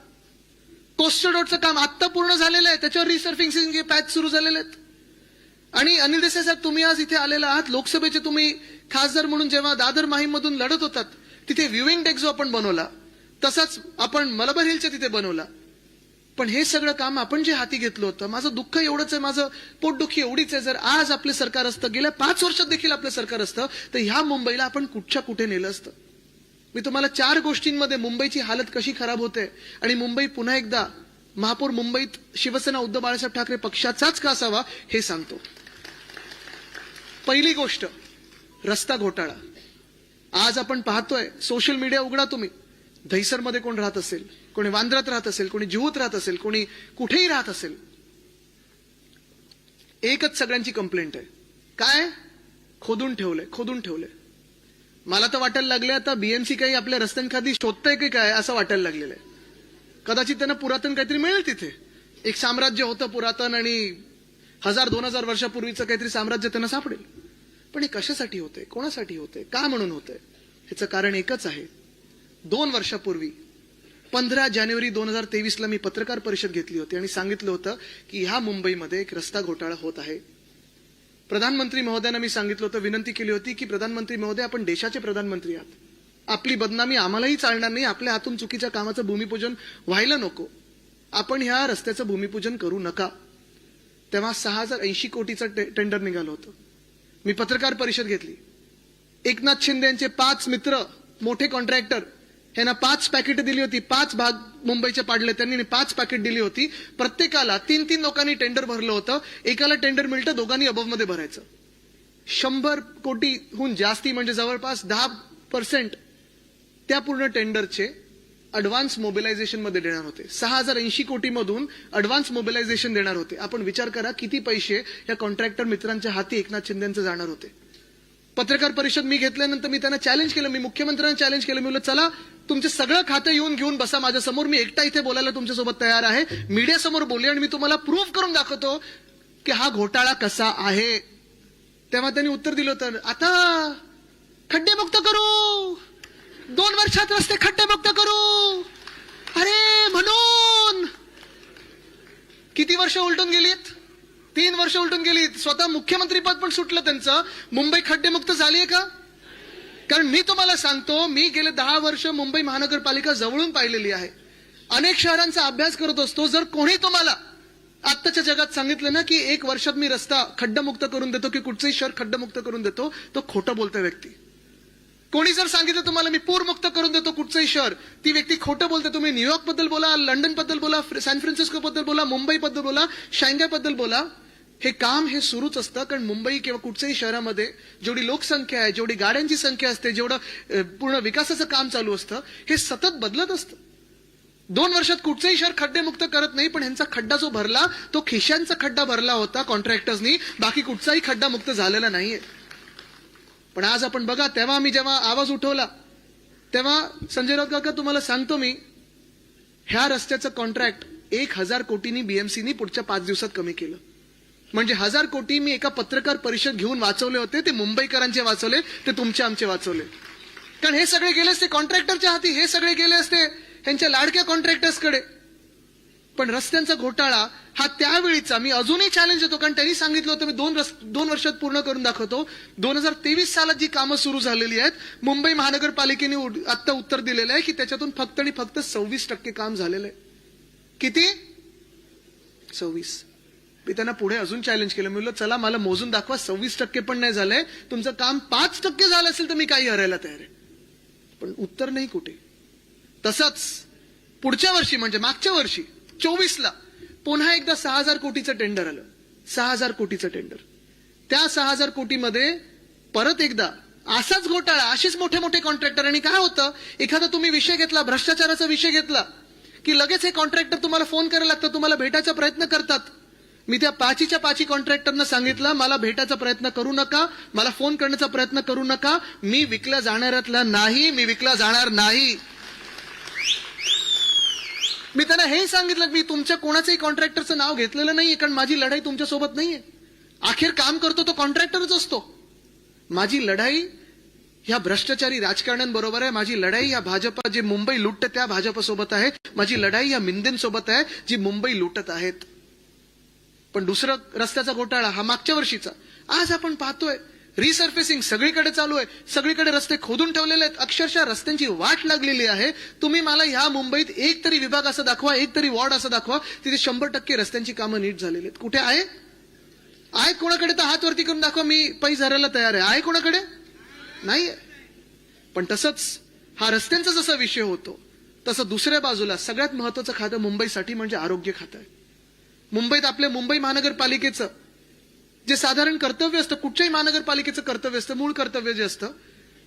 कोस्टल रोडचं काम आत्ता पूर्ण झालेलं आहे, त्याच्यावर रिसर्फेसिंगचे पॅच सुरू झालेले आहेत. आणि अनिल देसाई साहेब, तुम्ही आज इथे आलेला आहात, लोकसभेचे तुम्ही खासदार म्हणून जेव्हा दादर माहीम मधून लढत होतात, तिथे व्ह्यूइंग डेक जो आपण बनवला, तसाच आपण मलबार हिलच्या तिथे बनवला. पण हे सगळं काम आपण जे हाती घेतलं होतं, माझं दुःख एवढंच आहे, माझं पोटदुखी एवढीच आहे, जर आज आपलं सरकार असतं, गेल्या 5 वर्षात देखील आपलं सरकार असतं, तर ह्या मुंबईला आपण कुठच्या कुठे नेलं असतं. मी तुम्हाला 4 गोष्टींमध्ये मुंबईची हालत कशी खराब होते आणि मुंबई पुन्हा एकदा महापौर मुंबईत शिवसेना उद्धव बाळासाहेब ठाकरे पक्षाचाच का असावा हे सांगतो. पहिली गोष्ट, रस्ता घोटाळा. आज आपण पाहतोय, सोशल मीडिया उघडा तुम्ही, दहिसरमध्ये कोण राहत असेल, कोणी वांद्र्यात राहत असेल, कोणी जिहूत राहत असेल, कोणी कुठेही राहत असेल, एकच सगळ्यांची कंप्लेंट आहे. काय? खोदून ठेवलंय. मला तर वाटायला लागले आता बीएमसी काही आपल्या रस्त्यांखाली शोधतंय की काय असं वाटायला लागलेलं आहे. कदाचित त्यांना पुरातन काहीतरी मिळेल तिथे. एक साम्राज्य होतं पुरातन आणि 1000-2000 वर्षापूर्वीचं काहीतरी साम्राज्य त्यांना सापडेल. पण हे कशासाठी होतंय, कोणासाठी होतंय, का म्हणून होतंय? ह्याचं कारण एकच आहे. 2 वर्षापूर्वी 15 जानेवारी 2023ला मी पत्रकार परिषद घेतली होती आणि सांगितलं होतं की ह्या मुंबईमध्ये एक रस्ता घोटाळा होत आहे. प्रधानमंत्री महोदयांना मी सांगितलं होतं, विनंती केली होती की प्रधानमंत्री महोदय, आपण देशाचे प्रधानमंत्री आहात, आपली बदनामी आम्हालाही चालणार नाही, आपल्या हातून चुकीच्या कामाचं भूमिपूजन व्हायला नको, आपण ह्या रस्त्याचं भूमिपूजन करू नका. तेव्हा 6080 कोटीचं टेंडर निघालं होतं. मी पत्रकार परिषद घेतली. एकनाथ शिंदे यांचे 5 मित्र मोठे कॉन्ट्रॅक्टर, ह्यांना 5 पॅकेट दिली होती. 5 भाग मुंबईचे पाडले त्यांनी, 5 पॅकेट दिली होती. प्रत्येकाला 3-3 लोकांनी टेंडर भरलं होतं. एकाला टेंडर मिळतं, दोघांनी अबव मध्ये भरायचं. 100 कोटीहून जास्ती म्हणजे जवळपास 10% त्या पूर्ण टेंडरचे अडव्हान्स मोबिलायझेशन मध्ये देणार होते. 6080 कोटीमधून अडव्हान्स मोबिलायझेशन देणार होते. आपण विचार करा किती पैसे या कॉन्ट्रॅक्टर मित्रांच्या हाती एकनाथ शिंदेंचे जाणार होते. पत्रकार परिषद मी घेतल्यानंतर मी त्यांना चॅलेंज केलं, मी मुख्यमंत्र्यांना चॅलेंज केलं. मी म्हणलं, चला तुमचे सगळं खातं घेऊन बसा माझ्यासमोर, मी एकटा इथे बोलायला तुमच्यासोबत तयार आहे, मीडियासमोर बोलले आणि मी तुम्हाला प्रूव्ह करून दाखवतो की हा घोटाळा कसा आहे. तेव्हा त्यांनी उत्तर दिलं होतं, आता खड्डेमुक्त करू, 2 वर्षात रस्ते खड्डेमुक्त करू. अरे म्हणून किती वर्ष उलटून गेलीत? 3 वर्ष उलटून गेलीत. स्वतः मुख्यमंत्री पद पण सुटलं त्यांचं. मुंबई खड्डेमुक्त झालीये का? कारण मी तुम्हाला सांगतो, मी गेले 10 वर्ष मुंबई महानगरपालिका जवळून पाहिलेली आहे. अनेक शहरांचा अभ्यास करत असतो. जर कोणी तुम्हाला आत्ताच्या जगात सांगितलं ना की 1 वर्षात मी रस्ता खड्डमुक्त करून देतो की कुठचंही शहर खड्डमुक्त करून देतो, तो खोटं बोलतोय व्यक्ती. कोणी जर सांगितलं तुम्हाला मी पूरमुक्त करून देतो कुठचंही शहर, ती व्यक्ती खोटं बोलते. तुम्ही न्यूयॉर्क बद्दल बोला, लंडन बद्दल बोला, सॅन फ्रान्सिस्को बद्दल बोला, मुंबई बद्दल बोला, शांघाय बद्दल बोला, हे काम हे सुरूच असतं. कारण मुंबई किंवा कुठच्याही शहरामध्ये जेवढी लोकसंख्या आहे, जेवढी गाड्यांची संख्या असते, जेवढं पूर्ण विकासाचं काम चालू असतं, हे सतत बदलत असतं. 2 वर्षात कुठचंही शहर खड्डेमुक्त करत नाही, पण ह्यांचा खड्डा जो भरला तो खिशांचा खड्डा भरला होता कॉन्ट्रॅक्टर्सनी, बाकी कुठचाही खड्डा मुक्त झालेला नाहीये. पण आज आपण बघा, तेव्हा मी जेव्हा आवाज उठवला तेव्हा संजय राऊत काका, तुम्हाला सांगतो मी, ह्या रस्त्याचं कॉन्ट्रॅक्ट 1000 कोटींनी बीएमसीनी पुढच्या 5 दिवसात कमी केलं. म्हणजे 1000 कोटी मी एका पत्रकार परिषद घेऊन वाचवले होते. ते मुंबईकरांचे वाचवले, ते तुमचे आमचे वाचवले. कारण हे सगळे गेले असते कॉन्ट्रॅक्टरच्या हाती, हे सगळे गेले असते ह्यांच्या लाडक्या कॉन्ट्रॅक्टर्सकडे. पण रस्त्यांचा घोटाळा हा त्यावेळीचा मी अजूनही चॅलेंज देतो, कारण त्यांनी सांगितलं होतं मी 2 वर्षात पूर्ण करून दाखवतो. 2023 सालात जी कामं सुरू झालेली आहेत, मुंबई महानगरपालिकेने आता उत्तर दिलेलं आहे की त्याच्यातून फक्त आणि फक्त 26% काम झालेलं आहे. किती? 26. मी त्यांना पुढे अजून चॅलेंज केलं. मी म्हणलं चला मला मोजून दाखवा, 26% पण नाही झालंय, तुमचं काम 5% झालं असेल तर मी काही हरायला तयार आहे. पण उत्तर नाही कुठे. तसंच पुढच्या वर्षी म्हणजे मागच्या वर्षी 24ला पुन्हा एकदा 6,000 कोटीचं टेंडर आलं. 6,000 कोटीचं टेंडर. त्या 6,000 कोटीमध्ये परत एकदा असाच घोटाळा, असेच मोठे मोठे कॉन्ट्रॅक्टर. आणि काय होतं, एखादा तुम्ही विषय घेतला, भ्रष्टाचाराचा विषय घेतला की लगेच हे कॉन्ट्रॅक्टर तुम्हाला फोन करायला लागतं, तुम्हाला भेटायचा प्रयत्न करतात. मी त्या 5च्या कॉन्ट्रॅक्टरना सांगितलं, मला भेटायचा प्रयत्न करू नका, मला फोन करण्याचा प्रयत्न करू नका, मी विकल्या जाणाऱ्यातला नाही, मी विकला जाणार नाही. मी त्यांना हे सांगितलं की मी तुमच्या कोणाचंही कॉन्ट्रॅक्टरचं नाव घेतलेलं नाहीये, कारण माझी लढाई तुमच्यासोबत नाहीये. अखेर काम करतो तो कॉन्ट्रॅक्टरच असतो. माझी लढाई ह्या भ्रष्टाचारी राजकारण्यांबरोबर आहे. माझी लढाई या भाजपा जे मुंबई लुटते त्या भाजपसोबत आहे. माझी लढाई या मिंदेंसोबत आहे जी मुंबई लुटत आहेत. पण दुसरा रस्त्याचा घोटाळा हा मागच्या वर्षीचा. आज आपण पाहतोय रिसर्फेसिंग सगळीकडे चालू आहे, सगळीकडे रस्ते खोदून ठेवलेले आहेत, अक्षरशः रस्त्यांची वाट लागलेली आहे. तुम्ही मला ह्या मुंबईत एक तरी विभाग असं दाखवा, एक तरी वॉर्ड असं दाखवा तिथे 100% रस्त्यांची कामं नीट झालेली आहेत. कुठे आहे? कोणाकडे तर हात वरती करून दाखवा, मी पैसे हरायला तयार आहे. कोणाकडे? नाहीये. पण तसंच हा रस्त्यांचा जसा विषय होतो तसं दुसऱ्या बाजूला सगळ्यात महत्वाचं खातं मुंबईसाठी म्हणजे आरोग्य खातं आहे. मुंबईत आपल्या मुंबई महानगरपालिकेचं जे साधारण कर्तव्य असतं, कुठच्याही महानगरपालिकेचं कर्तव्य असतं, मूळ कर्तव्य जे असतं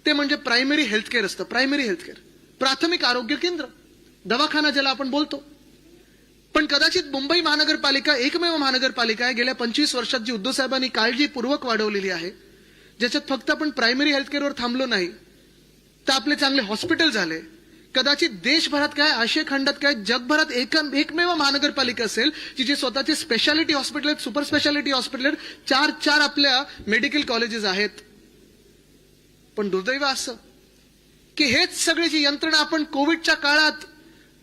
ते म्हणजे प्रायमरी हेल्थ केअर असतं. प्रायमरी हेल्थ केअर, प्राथमिक आरोग्य केंद्र, दवाखाना ज्याला आपण बोलतो. पण कदाचित मुंबई महानगरपालिका एकमेव महानगरपालिका आहे गेल्या 25 वर्षात जी उद्धव साहेबांनी काळजीपूर्वक वाढवलेली आहे, ज्याच्यात फक्त आपण प्रायमरी हेल्थ केअरवर थांबलो नाही तर आपले चांगले हॉस्पिटल झाले. कदाचित देशभरात काय, आशिया खंडात काय, जगभरात एकमेव महानगरपालिका असेल जिचे स्वतःचे स्पेशालिटी हॉस्पिटल आहेत, सुपर स्पेशालिटी हॉस्पिटल आहेत, 4 आपल्या मेडिकल कॉलेजेस आहेत. पण दुर्दैव असं की हेच सगळी जी यंत्रणा आपण कोविडच्या काळात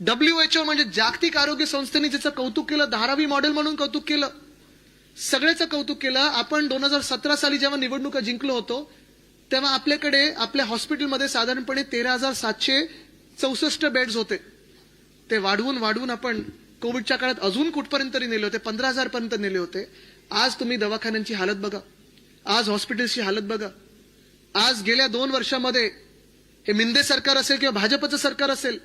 WHO म्हणजे जागतिक आरोग्य संस्थेने ज्याचं कौतुक केलं, 10वी मॉडेल म्हणून कौतुक केलं, सगळ्याचं कौतुक केलं. आपण 2017 साली जेव्हा निवडणुका जिंकलो होतो तेव्हा आपल्याकडे आपल्या हॉस्पिटलमध्ये साधारणपणे 13,764 बेड्स होते. ते वाढवून आपण कोविडच्या काळात अजून कुठपर्यंत तरी नेले होते, 15,000 पर्यंत नेले होते. आज तुम्ही दवाखान्यांची हालत बघा, आज हॉस्पिटल्सची हालत बघा. आज गेल्या 2 वर्षामध्ये हे मिंदे सरकार असेल किंवा भाजपचं सरकार असेल,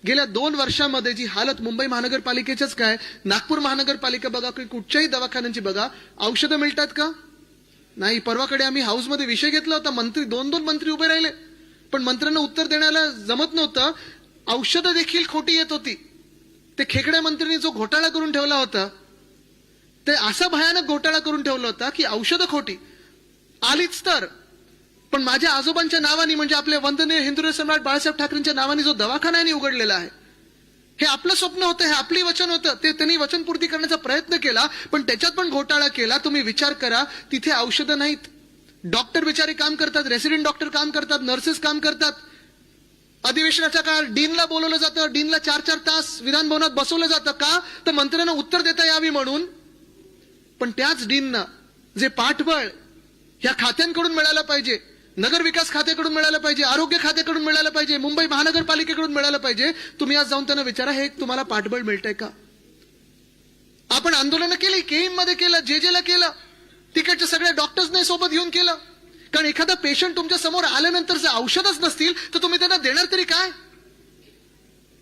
गेल्या 2 वर्षामध्ये जी हालत मुंबई महानगरपालिकेच्याच काय, नागपूर महानगरपालिका बघा, कुठच्याही दवाखान्यांची बघा, औषधं मिळतात का? नाही. परवाकडे आम्ही हाऊसमध्ये विषय घेतला होता, मंत्री 2 मंत्री उभे राहिले पण मंत्र्यांना उत्तर देण्याला जमत नव्हतं. औषधं देखील खोटी येत होती. ते खेकड्या मंत्र्यांनी जो घोटाळा करून ठेवला होता ते असा भयानक घोटाळा करून ठेवला होता की औषधं खोटी आलीच तर. पण माझ्या आजोबांच्या नावाने म्हणजे आपले वंदनीय हिंदू सम्राट बाळासाहेब ठाकरेंच्या नावाने जो दवाखाना उघडलेला आहे, हे आपलं स्वप्न होतं, हे आपली वचन होतं, ते त्यांनी वचनपूर्ती करण्याचा प्रयत्न केला पण त्याच्यात पण घोटाळा केला. तुम्ही विचार करा, तिथे औषधं नाहीत, डॉक्टर बिचारे काम करतात, रेसिडेंट डॉक्टर काम करतात, नर्सेस काम करतात. अधिवेशनाच्या काळात डीनला बोलवलं जातं, डीनला 4 तास विधान भवनात बसवलं जातं. का? तर मंत्र्यांना उत्तर देता यावी म्हणून. पण त्याच डीनना जे पाठबळ ह्या खात्यांकडून मिळालं पाहिजे, नगर विकास खात्याकडून मिळालं पाहिजे, आरोग्य खात्याकडून मिळालं पाहिजे, मुंबई महानगरपालिकेकडून मिळालं पाहिजे, तुम्ही आज जाऊन त्यांना विचारा हे तुम्हाला पाठबळ मिळतंय का? आपण आंदोलनं केली, केईम मध्ये केलं, जेजेला केलं, तिकडच्या सगळ्या डॉक्टर्सने सोबत घेऊन केलं. कारण एखादा पेशंट तुमच्या समोर आल्यानंतर जर औषधच नसतील तर तुम्ही त्यांना देणार तरी काय?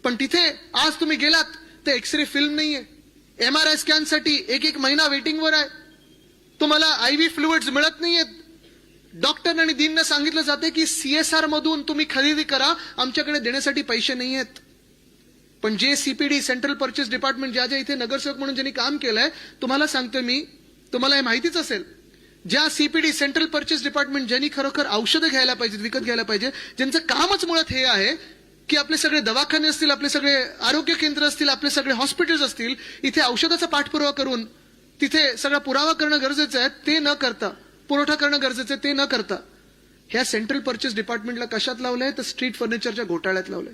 पण तिथे आज तुम्ही गेलात तर एक्सरे फिल्म नाहीये, MRI स्कॅनसाठी 1 महिना वेटिंगवर आहे, तुम्हाला IV फ्लुइड्स मिळत नाहीयेत. डॉक्टर आणि डीनना सांगितलं जाते की CSR मधून तुम्ही खरेदी करा, आमच्याकडे देण्यासाठी पैसे नाहीयेत. पण जे CPD सेंट्रल पर्चेस डिपार्टमेंट ज्या इथे नगरसेवक म्हणून ज्यांनी काम केलंय, तुम्हाला सांगतो मी, तुम्हाला हे माहितीच असेल, ज्या CPD सेंट्रल पर्चेस डिपार्टमेंट ज्यांनी खरोखर औषधं घ्यायला पाहिजेत, विकत घ्यायला पाहिजे, ज्यांचं कामच मुळात हे आहे की आपले सगळे दवाखाने असतील, आपले सगळे आरोग्य केंद्र असतील, आपले सगळे हॉस्पिटल्स असतील, इथे औषधाचा पाठपुरावा करून तिथे सगळा पुरावा करणं गरजेचं आहे, ते न करता, पुरवठा करणं गरजेचं आहे, ते न करता ह्या सेंट्रल पर्चेस डिपार्टमेंटला कशात लावलंय तर स्ट्रीट फर्निचरच्या घोटाळ्यात लावलंय.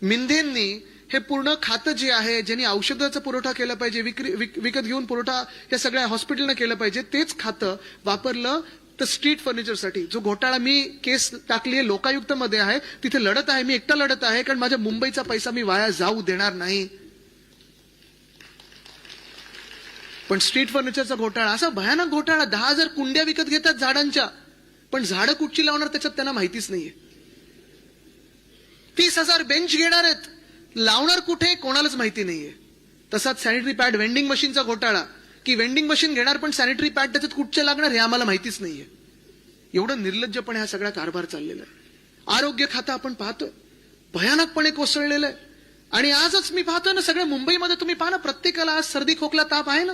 मिंदेंनी हे पूर्ण खातं जे आहे, ज्यांनी औषधाचा पुरवठा केला पाहिजे, विकत घेऊन पुरवठा या सगळ्या हॉस्पिटलनं केलं पाहिजे, तेच खातं वापरलं तर स्ट्रीट फर्निचरसाठी. जो घोटाळा मी केस टाकली लोकायुक्त मध्ये आहे, तिथे लढत आहे, मी एकटा लढत आहे, कारण माझ्या मुंबईचा पैसा मी वाया जाऊ देणार नाही. पण स्ट्रीट फर्निचरचा घोटाळा, असा भयानक घोटाळा. 10,000 कुंड्या विकत घेतात झाडांच्या, पण झाडं कुठची लावणार त्याच्यात त्यांना माहितीच नाहीये. 30,000 बेंच घेणार आहेत, लावणार कुठे कोणालाच माहिती नाहीये. तसाच सॅनिटरी पॅड वेंडिंग मशीनचा घोटाळा, की वेंडिंग मशीन घेणार पण सॅनिटरी पॅड त्याच्यात कुठचे लागणार हे आम्हाला माहितीच नाहीये. एवढं निर्लज्जपणे हा सगळा कारभार चाललेला आहे. आरोग्य खातं आपण पाहतोय भयानकपणे कोसळलेलं आहे. आणि आजच मी पाहतोय ना, सगळ्या मुंबईमध्ये तुम्ही पाहा ना, प्रत्येकाला आज सर्दी खोकला ताप आहे ना,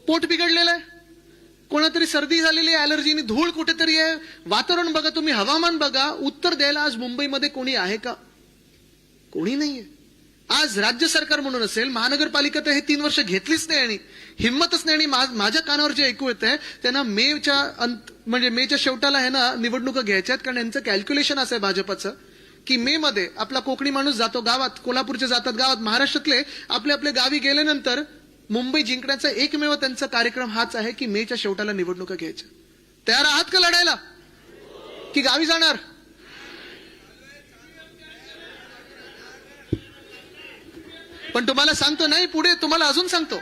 पोट बिघडलेलं आहे, कोणातरी सर्दी झालेली आहे, अलर्जीनी, धूळ कुठेतरी आहे. वातावरण बघा तुम्ही, हवामान बघा, उत्तर द्यायला आज मुंबईमध्ये कोणी आहे का? कोणी नाहीये. आज राज्य सरकार म्हणून असेल, महानगरपालिका तर हे 3 वर्ष घेतलीच नाही आणि हिंमतच नाही. आणि माझ्या कानावर जे ऐकू येत आहे त्यांना मेच्या शेवटाला आहे ना निवडणुका घ्यायच्या आहेत. कारण यांचं कॅल्क्युलेशन असं आहे भाजपचं, की मे मध्ये आपला कोकणी माणूस जातो गावात, कोल्हापूरचे जातात गावात, महाराष्ट्रातले आपले आपले गावी गेल्यानंतर मुंबई जिंकण्याचा एकमेव त्यांचा कार्यक्रम हाच आहे की मेच्या शेवटाला निवडणुका घ्यायच्या. तयार आहात का लढायला, की गावी जाणार? पण तुम्हाला सांगतो नाही, पुढे तुम्हाला अजून सांगतो,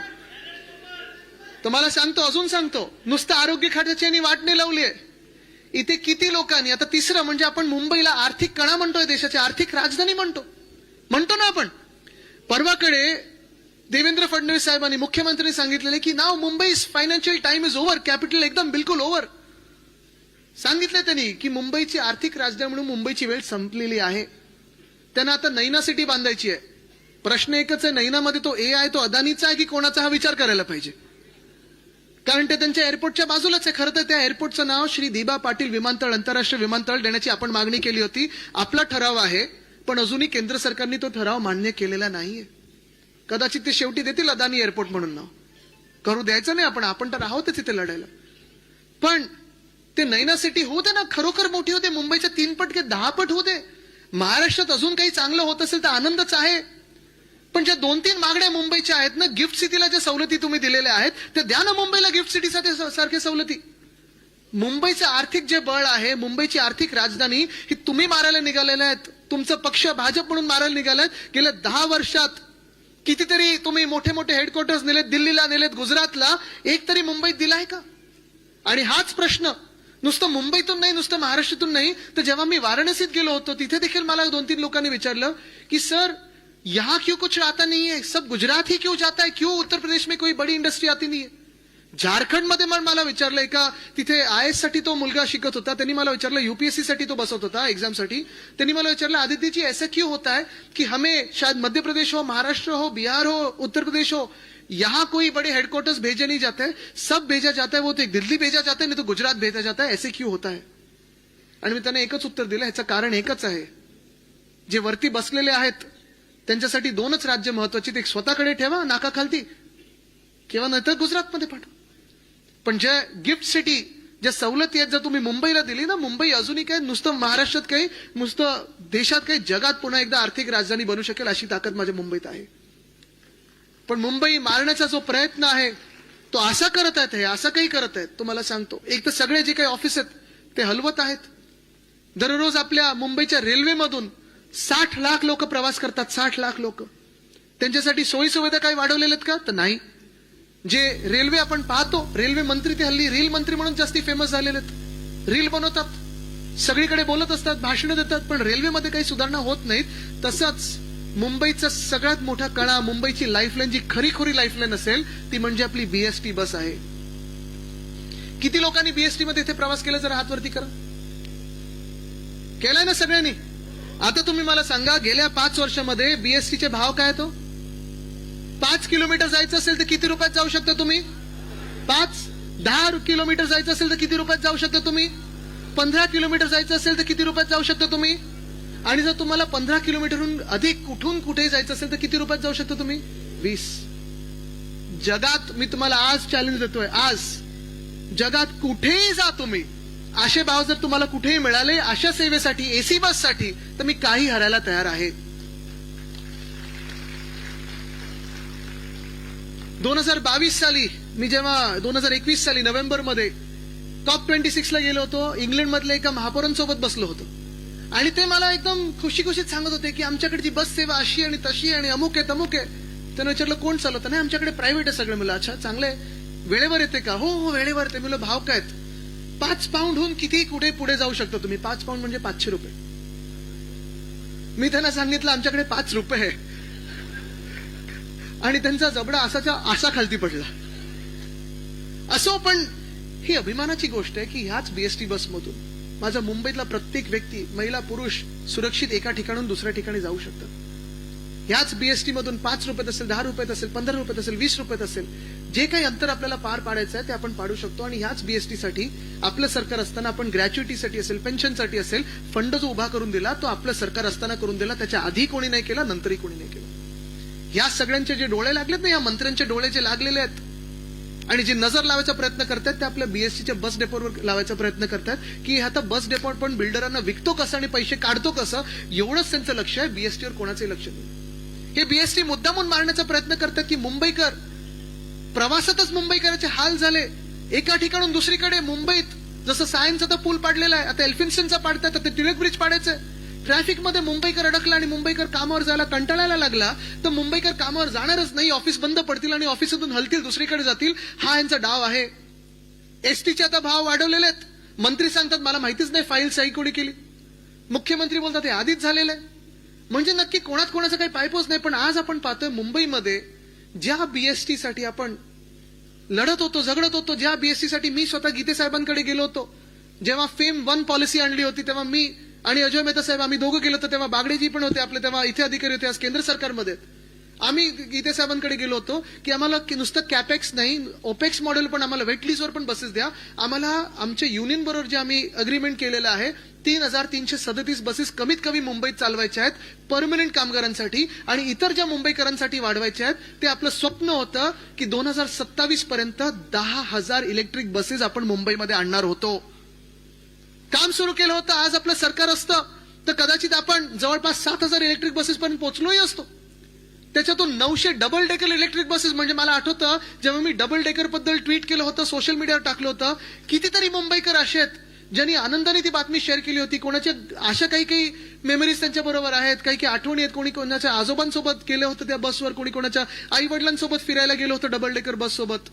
अजून सांगतो, नुसतं आरोग्य खात्याची यांनी वाट नाही लावली आहे. इथे किती लोकांनी, आता तिसरं म्हणजे आपण मुंबईला आर्थिक कणा म्हणतोय, देशाची आर्थिक राजधानी म्हणतो ना आपण. परवाकडे देवेंद्र फडणवीस साहेबांनी, मुख्यमंत्र्यांनी सांगितलेले की नाव Mumbai financial time is over, capital एकदम बिलकुल ओव्हर. सांगितलं त्यांनी की मुंबईची आर्थिक राजधानी म्हणून मुंबईची वेळ संपलेली आहे. त्यांना आता नैना सिटी बांधायची आहे. प्रश्न एकच आहे, नैनामध्ये तो आहे तो अदानीचा आहे की कोणाचा, हा विचार करायला पाहिजे. कारण ते त्यांच्या एअरपोर्टच्या बाजूलाच आहे. खरं तर त्या एअरपोर्टचं नाव श्री दिबा पाटील विमानतळ, आंतरराष्ट्रीय विमानतळ देण्याची आपण मागणी केली होती. आपला ठराव आहे, पण अजूनही केंद्र सरकारने तो ठराव मान्य केलेला नाहीये. कदाचित ते शेवटी देतील अदानी एअरपोर्ट म्हणून नाव, करू द्यायचं नाही आपण तर आहोतच इथे लढायला. पण ते नैना सिटी होऊ दे ना, खरोखर मोठी होते, मुंबईच्या 3 पट की 10 पट होऊ दे. महाराष्ट्रात अजून काही चांगलं होत असेल तर आनंदच आहे. पण ज्या 2-3 मागण्या मुंबईच्या आहेत ना, गिफ्ट सिटीला ज्या सवलती तुम्ही दिलेल्या आहेत ते द्या ना मुंबईला, गिफ्ट सिटी सारख्या सवलती. मुंबईचं आर्थिक जे बळ आहे, मुंबईची आर्थिक राजधानी ही तुम्ही मारायला निघालेले आहेत. तुमचा पक्ष भाजप म्हणून मारायला निघालात. गेल्या 10 वर्षात कितीतरी तुम्ही मोठे मोठे हेडक्वार्टर्स नेलेत, दिल्लीला नेलेत, गुजरातला, एक तरी मुंबईत दिला आहे का? आणि हाच प्रश्न नुसतं मुंबईतून नाही, नुसतं महाराष्ट्रातून नाही, तर जेव्हा मी वाराणसीत गेलो होतो तिथे देखील मला 2-3 लोकांनी विचारलं की सर यहाँ क्यों कुछ आता नहीं है, सब गुजरात ही क्यों जाता है, क्यों उत्तर प्रदेश में कोई बड़ी इंडस्ट्री आती नहीं है. झारखंडमध्ये मला विचारलंय का, तिथे IAS साठी तो मुलगा शिकत होता, त्यांनी मला विचारलं, UPSC साठी तो बसत होता एग्जामसाठी, त्यांनी मला विचारलं आदित्य जी ऐसा क्यों होता है कि हमें शायद मध्य प्रदेश हो, महाराष्ट्र हो, बिहार हो, उत्तर प्रदेश हो, यहाँ कोई बड़े हेडक्वार्टर्स भेजे नहीं जाते, सब भेजा जाता है, वो तो दिल्ली भेजा जाता है, नहीं तो गुजरात भेजा जाता है, ऐसे क्यों होता है. आणि मी त्यांना एकच उत्तर दिलं, ह्याचं कारण एकच आहे, जे वरती बसलेले आहेत त्यांच्यासाठी 2च राज्य महत्वाची, एक स्वतःकडे ठेवा नाकाखालती किंवा नंतर गुजरातमध्ये पाठवा. पण ज्या गिफ्ट सिटी, ज्या सवलती आहेत, जर तुम्ही मुंबईला दिली ना, मुंबई अजूनही काय नुसतं महाराष्ट्रात काही, नुसतं देशात काही, जगात पुन्हा एकदा आर्थिक राजधानी बनू शकेल अशी ताकद माझ्या मुंबईत आहे. पण मुंबई मारण्याचा जो प्रयत्न आहे तो असा करत आहेत, हे असं काही करत आहेत. तुम्हाला सांगतो, एक तर सगळे जे काही ऑफिस आहेत ते हलवत आहेत. दररोज आपल्या मुंबईच्या रेल्वेमधून 60 लाख लोक प्रवास करतात, 60 लाख लोक. त्यांच्यासाठी सोयी सुविधा काही वाढवलेल्या आहेत का? तर नाही. जे रेल्वे आपण पाहतो, रेल्वे मंत्री ते हल्ली रील मंत्री म्हणून जास्ती फेमस झालेले आहेत. रील बनवतात, सगळीकडे बोलत असतात, भाषणं देतात, पण रेल्वेमध्ये काही सुधारणा होत नाहीत. तसंच मुंबईचा सगळ्यात मोठा कणा, मुंबईची लाईफलाईन, जी खरी लाईफलाईन असेल ती म्हणजे आपली BST बस आहे. किती लोकांनी BST मध्ये इथे प्रवास केला, जरा हात वरती करा. केलाय ना सगळ्यांनी? आता तुम्ही मला सांगा, गेल्या 5 वर्षामध्ये BSTचे भाव काय तो? 5 किलोमीटर जायचं असेल तर किती रुपयात जाऊ शकता तुम्ही? 10 किलोमीटर जायचं असेल तर किती रुपयात जाऊ शकता तुम्ही? 15 किलोमीटर जायचं असेल तर किती रुपयात जाऊ शकता तुम्ही? आणि जर तुम्हाला 15 किलोमीटरहून अधिक कुठून कुठे जायचं असेल तर किती रुपयात जाऊ शकता तुम्ही? 20. जगात मी तुम्हाला आज चॅलेंज देतोय, आज जगात कुठेही जा तुम्ही, असे भाव जर तुम्हाला कुठेही मिळाले अशा सेवेसाठी, AC बससाठी, तर मी काही हरायला तयार आहे. 2022 साली मी जेव्हा 2021 साली नोव्हेंबरमध्ये COP26 ला गेलो होतो, इंग्लंड मधल्या एका महापौरांसोबत बसलो होतो आणि ते मला एकदम खुशीत सांगत होते की आमच्याकडची बस सेवा अशी आणि तशी आणि अमुक आहे तमुक आहे. त्यानं विचारलं कोण चालवतं? नाही आमच्याकडे प्रायव्हेट आहे सगळं. मला अच्छा चांगलं आहे. वेळेवर येते का? हो हो वेळेवर येते. मला भाव काय? 5 पाऊंडहून किती कुठे पुढे जाऊ शकतो तुम्ही? 5 पाऊंड म्हणजे 500 रुपये. मी त्यांना सांगितलं आमच्याकडे 5 रुपये आहे. आणि त्यांचा जबडा असा खालती पडला. असो, पण ही अभिमानाची गोष्ट आहे की ह्याच बीएसटी बसमधून माझा मुंबईतला प्रत्येक व्यक्ती, महिला पुरुष सुरक्षित एका ठिकाणून दुसऱ्या ठिकाणी जाऊ शकतात. ह्याच बीएसटी मधून 5 रुपयात असेल, 10 रुपयात असेल, 15 रुपयात असेल, 20 रुपयात असेल, जे काही अंतर आपल्याला पार पाडायचं आहे ते आपण पाडू शकतो. आणि ह्याच बीएसटी साठी आपलं सरकार असताना आपण ग्रॅच्युटीसाठी असेल, पेन्शनसाठी असेल, फंड जो उभा करून दिला तो आपलं सरकार असताना करून दिला. त्याच्या आधी कोणी नाही केला, नंतरही कोणी नाही केला. या सगळ्यांचे जे डोळे लागलेत ना, या मंत्र्यांचे डोळे जे लागलेले आहेत आणि जे नजर लावायचा प्रयत्न करतात ते आपल्या बीएसटीच्या बस डेपोवर लावायचा प्रयत्न करतात की आता बस डेपो पण बिल्डरांना विकतो कसं आणि पैसे काढतो कसं, एवढंच त्यांचं लक्ष आहे. बीएसटीवर कोणाचंही लक्ष नाही. हे बीएसटी मुद्दामून मारण्याचा प्रयत्न करतात की मुंबईकर प्रवासातच मुंबईकरांचे हाल झाले. एका ठिकाणून दुसरीकडे मुंबईत जसं सायन्सचा पूल पाडलेला आहे, आता एल्फिन्स्टनचा पाडतात, आता टिळक ब्रिज पाडायचंय. ट्रॅफिकमध्ये मुंबईकर अडकला आणि मुंबईकर कामावर जायला कंटाळायला लागला तर मुंबईकर कामावर जाणारच नाही. ऑफिस बंद पडतील आणि ऑफिसातून हलतील, दुसरीकडे जातील. हा यांचा डाव आहे. एसटीचे आता भाव वाढवलेले आहेत. मंत्री सांगतात मला माहितीच नाही फाईल सही कोणी केली. मुख्यमंत्री बोलतात हे आधीच झालेलं आहे. म्हणजे नक्की कोणात कोणाचा काही पायपोच नाही. पण आज आपण पाहतोय मुंबईमध्ये ज्या बीएसटी साठी आपण लढत होतो, झगडत होतो, ज्या बीएसटी साठी मी स्वतः गीते साहेबांकडे गेलो होतो, जेव्हा फेम 1 पॉलिसी आणली होती तेव्हा मी आणि अजय मेहता साहेब आम्ही दोघं गेलो होतो. तेव्हा बागडेजी पण होते आपले, तेव्हा इथे अधिकारी होते, आज केंद्र सरकारमध्ये. आम्ही गीते साहेबांकडे गेलो होतो की आम्हाला नुसतं कॅपेक्स नाही, ओपेक्स मॉडेल पण आम्हाला वेटलिस्टवर पण बसेस द्या. आम्हाला आमच्या युनियन बरोबर जे आम्ही अग्रीमेंट केलेलं आहे 3,337 बसेस कमीत कमी मुंबईत चालवायच्या आहेत परमनंट कामगारांसाठी आणि इतर ज्या मुंबईकरांसाठी वाढवायच्या आहेत. ते आपलं स्वप्न होतं की 2027 पर्यंत 10,000 इलेक्ट्रिक बसेस आपण मुंबईमध्ये आणणार होतो. काम सुरू केलं होतं. आज आपलं सरकार असतं तर कदाचित आपण जवळपास 7,000 इलेक्ट्रिक बसेस पर्यंत पोहोचलोही असतो. त्याच्यातून 900 डबल डेकर इलेक्ट्रिक बसेस. म्हणजे मला आठवतं जेव्हा मी डबल डेकर बद्दल ट्विट केलं होतं, सोशल मीडियावर टाकलं होतं, कितीतरी मुंबईकर असे आहेत ज्यांनी आनंदाने ती बातमी शेअर केली होती. कोणाच्या अशा काही मेमरीज त्यांच्या बरोबर आहेत, काही आठवणी आहेत. कोणी कोणाच्या आजोबांसोबत गेलं होतं त्या बसवर, कोणी कोणाच्या आई वडिलांसोबत फिरायला गेलं होतं डबल डेकर बस सोबत.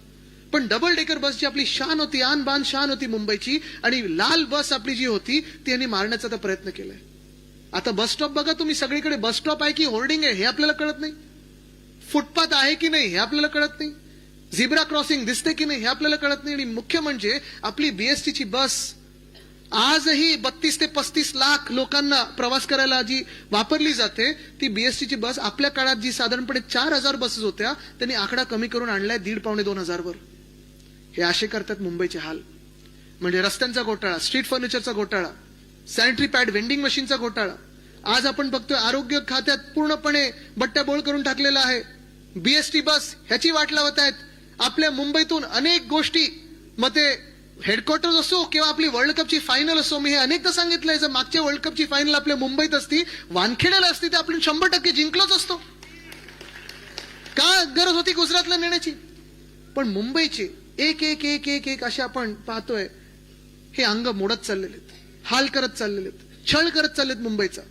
पण डबल डेकर बस जी आपली शान होती, आन बान शान होती मुंबईची, आणि लाल बस आपली जी होती ती यांनी मारण्याचा आता प्रयत्न केलाय. आता बस स्टॉप बघा तुम्ही, सगळीकडे बस स्टॉप आहे की होर्डिंग आहे हे आपल्याला कळत नाही. फुटपाथ आहे की नाही हे आपल्याला कळत नाही. झिब्रा क्रॉसिंग दिसते की नाही हे आपल्याला कळत नाही. आणि मुख्य म्हणजे आपली बीएसटीची बस आजही 32 ते 35 लाख लोकांना प्रवास करायला जी वापरली जाते ती बीएसटीची बस आपल्या काळात जी साधारणपणे 4,000 बसेस होत्या त्यांनी आकडा कमी करून आणलाय 1,500-2,000 वर. हे असे करतात मुंबईचे हाल. म्हणजे रस्त्यांचा घोटाळा, स्ट्रीट फर्निचरचा घोटाळा, सॅनिटरी पॅड वेंडिंग मशीनचा घोटाळा. आज आपण बघतोय आरोग्य खात्यात पूर्णपणे बट्ट्याबोळ करून टाकलेला आहे. बीएसटी बस ह्याची वाट लावत आहेत. आपल्या मुंबईतून अनेक गोष्टी, मग ते हेडक्वार्टर्स असो किंवा आपली वर्ल्ड कपची फायनल असो, मी हे अनेकदा सांगितलंय, जर मागच्या वर्ल्ड कपची फायनल आपल्या मुंबईत असती, वानखेड्याला असती, तर आपण 100% जिंकलोच असतो. का गरज होती गुजरातला नेण्याची? पण मुंबईचे एक एक एक एक एक असे आपण पाहतोय हे अंग मोडत चाललेले आहेत, हाल करत चाललेले आहेत, छळ करत चाललेत मुंबईचा.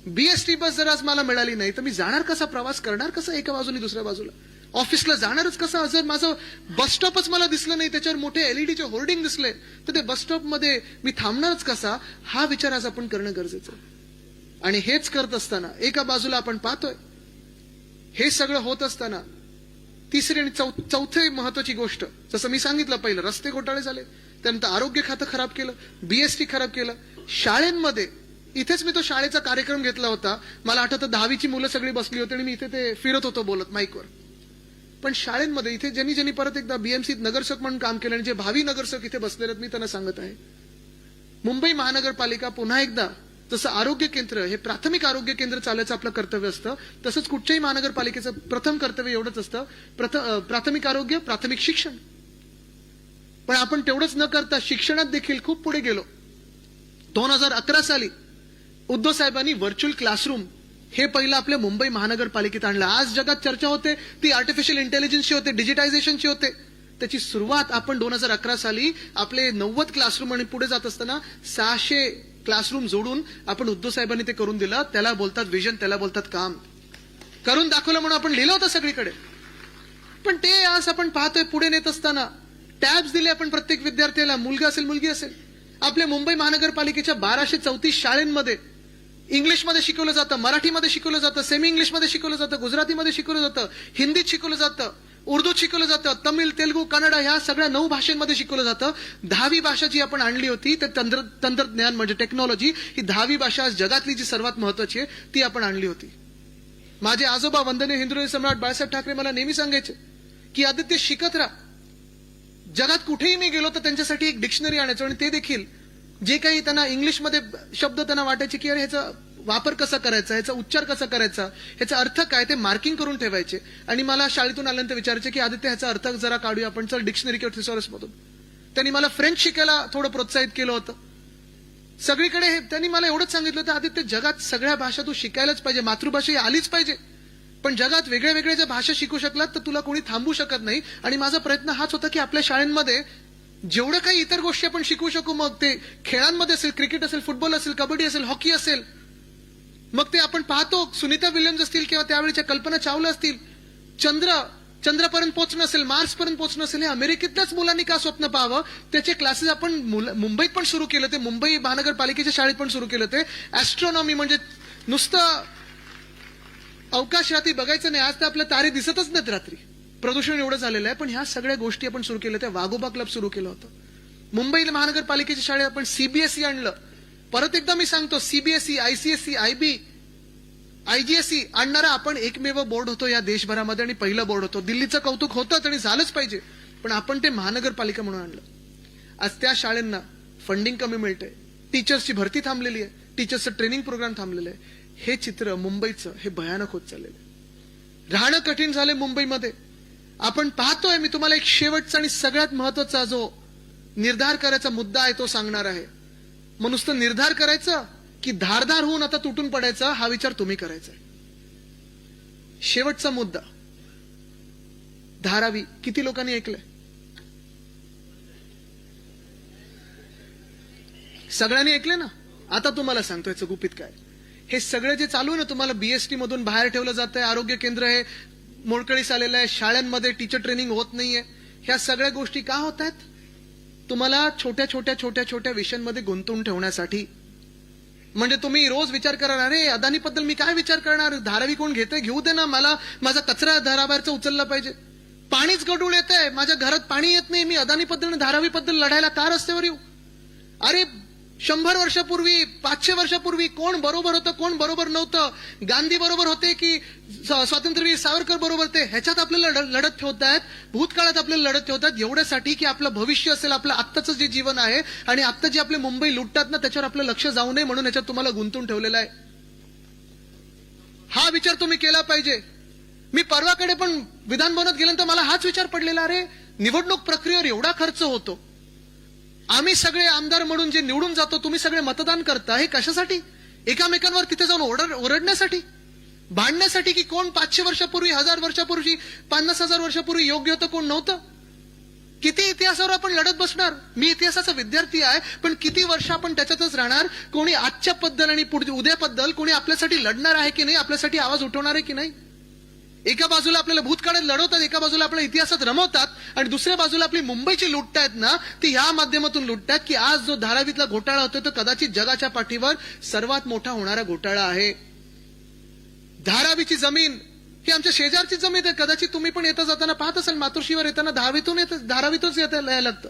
बीएसटी बस जर आज मला मिळाली नाही तर मी जाणार कसा, प्रवास करणार कसा एका बाजूने दुसऱ्या बाजूला, ऑफिसला जाणारच कसा? जर माझं बस स्टॉपच मला दिसलं नाही, त्याच्यावर मोठे एलईडीचे होर्डिंग दिसले तर ते बस स्टॉप मध्ये मी थांबणारच कसा, हा विचार आज आपण करणं गरजेचं आहे. आणि हेच करत असताना एका बाजूला आपण पाहतोय हे सगळं होत असताना तिसरी आणि चौथी महत्वाची गोष्ट, जसं मी सांगितलं पहिलं, रस्ते घोटाळे झाले, त्यानंतर आरोग्य खातं खराब केलं, बीएसटी खराब केलं. शाळेंमध्ये इथेच मी तो शाळेचा कार्यक्रम घेतला होता. मला आठवतं 10वीची मुलं सगळी बसली होती आणि मी इथे ते फिरत होतो बोलत माईकवर. पण शाळेंमध्ये इथे ज्यांनी परत एकदा बीएमसीत नगरसेवक म्हणून काम केलं आणि जे भावी नगरसेवक इथे बसलेले आहेत, मी त्यांना सांगत आहे, मुंबई महानगरपालिका पुन्हा एकदा जसं आरोग्य केंद्र हे प्राथमिक आरोग्य केंद्र चालायचं आपलं कर्तव्य असतं, तसंच कुठच्याही महानगरपालिकेचं प्रथम कर्तव्य एवढंच असतं, प्राथमिक आरोग्य, प्राथमिक शिक्षण. पण आपण तेवढंच न करता शिक्षणात देखील खूप पुढे गेलो. 2011 साली उद्धव साहेबांनी व्हर्च्युअल क्लासरूम हे पहिलं आपल्या मुंबई महानगरपालिकेत आणलं. आज जगात चर्चा होते ती आर्टिफिशियल इंटेलिजन्सची होते, डिजिटायझेशनची होते. त्याची सुरुवात आपण 2011 साली आपले 90 क्लासरूम आणि पुढे जात असताना 600 क्लासरूम जोडून आपण उद्धव साहेबांनी ते करून दिलं. त्याला बोलतात विजन, त्याला बोलतात काम. करून दाखवलं म्हणून आपण लिहिलं होतं सगळीकडे. पण ते आज आपण पाहतोय पुढे नेत असताना टॅब्स दिले आपण प्रत्येक विद्यार्थ्याला, मुलगा असेल मुलगी असेल. आपल्या मुंबई महानगरपालिकेच्या 1234 शाळांमध्ये इंग्लिशमध्ये शिकवलं जातं, मराठीमध्ये शिकवलं जातं, सेमी इंग्लिशमध्ये शिकवलं जातं, गुजरातीमध्ये शिकवलं जातं, हिंदीत शिकवलं जातं, उर्दूत शिकवलं जातं, तमिळ, तेलुगू, कन्नड ह्या सगळ्या 9 भाषांमध्ये शिकवलं जातं. 10वी भाषा जी आपण आणली होती ते तंत्रज्ञान म्हणजे टेक्नॉलॉजी, ही 10वी भाषा जगातली जी सर्वात महत्वाची आहे ती आपण आणली होती. माझे आजोबा वंदनीय हिंदुराव सम्राट बाळासाहेब ठाकरे मला नेहमी सांगायचे की आदित्य शिकत राहा. जगात कुठेही मी गेलो तर त्यांच्यासाठी एक डिक्शनरी आणायचो आणि ते देखील जे काही त्यांना इंग्लिशमध्ये शब्द त्यांना वाटायचे की अरे ह्याचा वापर कसा करायचा, ह्याचा उच्चार कसा करायचा, ह्याचा अर्थ काय, ते मार्किंग करून ठेवायचे. आणि मला शाळेतून आल्यानंतर विचारायचे की आदित्य ह्याचा अर्थ जरा काढूया आपण, चल डिक्शनरी किंवा थिसॉरस मधून. त्यांनी मला फ्रेंच शिकायला थोडं प्रोत्साहित केलं होतं. सगळीकडे त्यांनी मला एवढंच सांगितलं होतं आदित्य जगात सगळ्या भाषा तू शिकायलाच पाहिजे, मातृभाषा ही आलीच पाहिजे. पण जगात वेगळ्या वेगळ्या ज्या भाषा शिकू शकलात तर तुला कोणी थांबू शकत नाही. आणि माझा प्रयत्न हाच होता की आपल्या शाळांमध्ये जेवढं काही इतर गोष्टी आपण शिकवू शकू, मग ते खेळांमध्ये असेल, क्रिकेट असेल, फुटबॉल असेल, कबड्डी असेल, हॉकी असेल, मग ते आपण पाहतो सुनीता विल्यम्स असतील किंवा त्यावेळीच्या कल्पना चावला असतील, चंद्रापर्यंत पोहोचणं असेल, मार्सपर्यंत पोहोचणं असेल, हे अमेरिकेतल्याच मुलांनी का स्वप्न पाहावं. त्याचे क्लासेस आपण मुंबईत पण सुरू केलं, ते मुंबई महानगरपालिकेच्या शाळेत पण सुरू केलं. ते ॲस्ट्रॉनॉमी म्हणजे नुसतं अवकाश रात्री बघायचं नाही. आज तर आपले तारे दिसतच नाहीत रात्री, प्रदूषण एवढं झालेलं आहे. पण ह्या सगळ्या गोष्टी आपण सुरू केल्या. त्या वाघोबा क्लब सुरू केलं होतं. मुंबई महानगरपालिकेच्या शाळेत आपण सीबीएसई आणलं. परत एकदा मी सांगतो, सीबीएसई, आयसीएसई, आयबी, आयजीएसई आणणारा आपण एकमेव बोर्ड होतो या देशभरामध्ये आणि पहिलं बोर्ड होतो. दिल्लीचं कौतुक होतंच आणि झालंच पाहिजे, पण आपण ते महानगरपालिका म्हणून आणलं. आज त्या शाळांना फंडिंग कमी मिळते, टीचर्सची भरती थांबलेली आहे, टीचर्सचं ट्रेनिंग प्रोग्राम थांबलेलं आहे. हे चित्र मुंबईचं हे भयानक होत चाललेलं आहे. राहणं कठीण झालंय मुंबईमध्ये. आपण पाहतोय. मी तुम्हाला एक शेवटचा आणि सगळ्यात महत्वाचा जो निर्धार करायचा मुद्दा आहे तो सांगणार आहे. मग नुसतं निर्धार करायचा की धारदार होऊन आता तुटून पडायचा, हा विचार तुम्ही करायचा आहे. शेवटचा मुद्दा, धारावी. किती लोकांनी ऐकलंय? सगळ्यांनी ऐकलंय ना? आता तुम्हाला सांगतो याचं गुपित काय. हे सगळं जे चालू आहे ना, तुम्हाला बीएसटी मधून बाहेर ठेवलं जात आहे, आरोग्य केंद्र हे मोडकळीस आलेलं आहे, शाळांमध्ये टीचर ट्रेनिंग होत नाहीये, ह्या सगळ्या गोष्टी का होत आहेत? तुम्हाला छोट्या छोट्या छोट्या छोट्या विषयांमध्ये गुंतवून ठेवण्यासाठी. म्हणजे तुम्ही रोज विचार करा, अरे अदानीबद्दल मी काय विचार करणार, धारावी कोण घेतंय, घेऊ दे ना, मला माझा कचरा धाराबाहेरचा उचलला पाहिजे. पाणीच गढूळ येत आहे, माझ्या घरात पाणी येत नाही, मी अदानीबद्दल आणि धारावीबद्दल लढायला का रस्त्यावर येऊ? अरे 100 वर्षापूर्वी, 500 वर्षापूर्वी कोण बरोबर होतं, कोण बरोबर नव्हतं, गांधी बरोबर होते की स्वातंत्र्यवीर सावरकर बरोबर ते, ह्याच्यात आपल्याला लढत ठेवतायत, भूतकाळात आपल्याला लढत ठेवतात एवढ्यासाठी की आपलं भविष्य असेल, आपलं आत्ताचं जे जीवन आहे आणि आत्ता जे आपले मुंबई लुटतात ना त्याच्यावर आपलं लक्ष जाऊ नये म्हणून ह्याच्यात तुम्हाला गुंतून ठेवलेलं आहे. हा विचार तुम्ही केला पाहिजे. मी परवाकडे पण विधान भवनात गेल्यानंतर मला हाच विचार पडलेला, अरे निवडणूक प्रक्रियेवर एवढा खर्च होतो, आम्ही सगळे आमदार म्हणून जे निवडून जातो, तुम्ही सगळे मतदान करता, हे कशासाठी? एकामेकांवर तिथे जाऊन ओरडण्यासाठी, भांडण्यासाठी की कोण 500 वर्षापूर्वी, 1000 वर्षापूर्वी, 50,000 वर्षापूर्वी योग्य होतं, कोण नव्हतं? किती इतिहासावर आपण लढत बसणार? मी इतिहासाचा विद्यार्थी आहे, पण किती वर्ष आपण त्याच्यातच राहणार? कोणी आजच्या बद्दल आणि उद्याबद्दल कोणी आपल्यासाठी लढणार आहे की नाही, आपल्यासाठी आवाज उठवणार आहे की नाही? एका बाजूला आपल्याला भूतकाळात लढवतात, एका बाजूला आपल्या इतिहासात रमवतात आणि दुसऱ्या बाजूला आपली मुंबईची लुटतायत ना, ती ह्या माध्यमातून लुटतात की आज जो धारावीतला घोटाळा होतो तो कदाचित जगाच्या पाठीवर सर्वात मोठा होणारा घोटाळा आहे. धारावीची जमीन ही आमच्या शेजारची जमीन आहे. कदाचित तुम्ही पण येता जाताना पाहत असाल, मातोश्रीवर येताना धारावीतूनच यायला लागतं.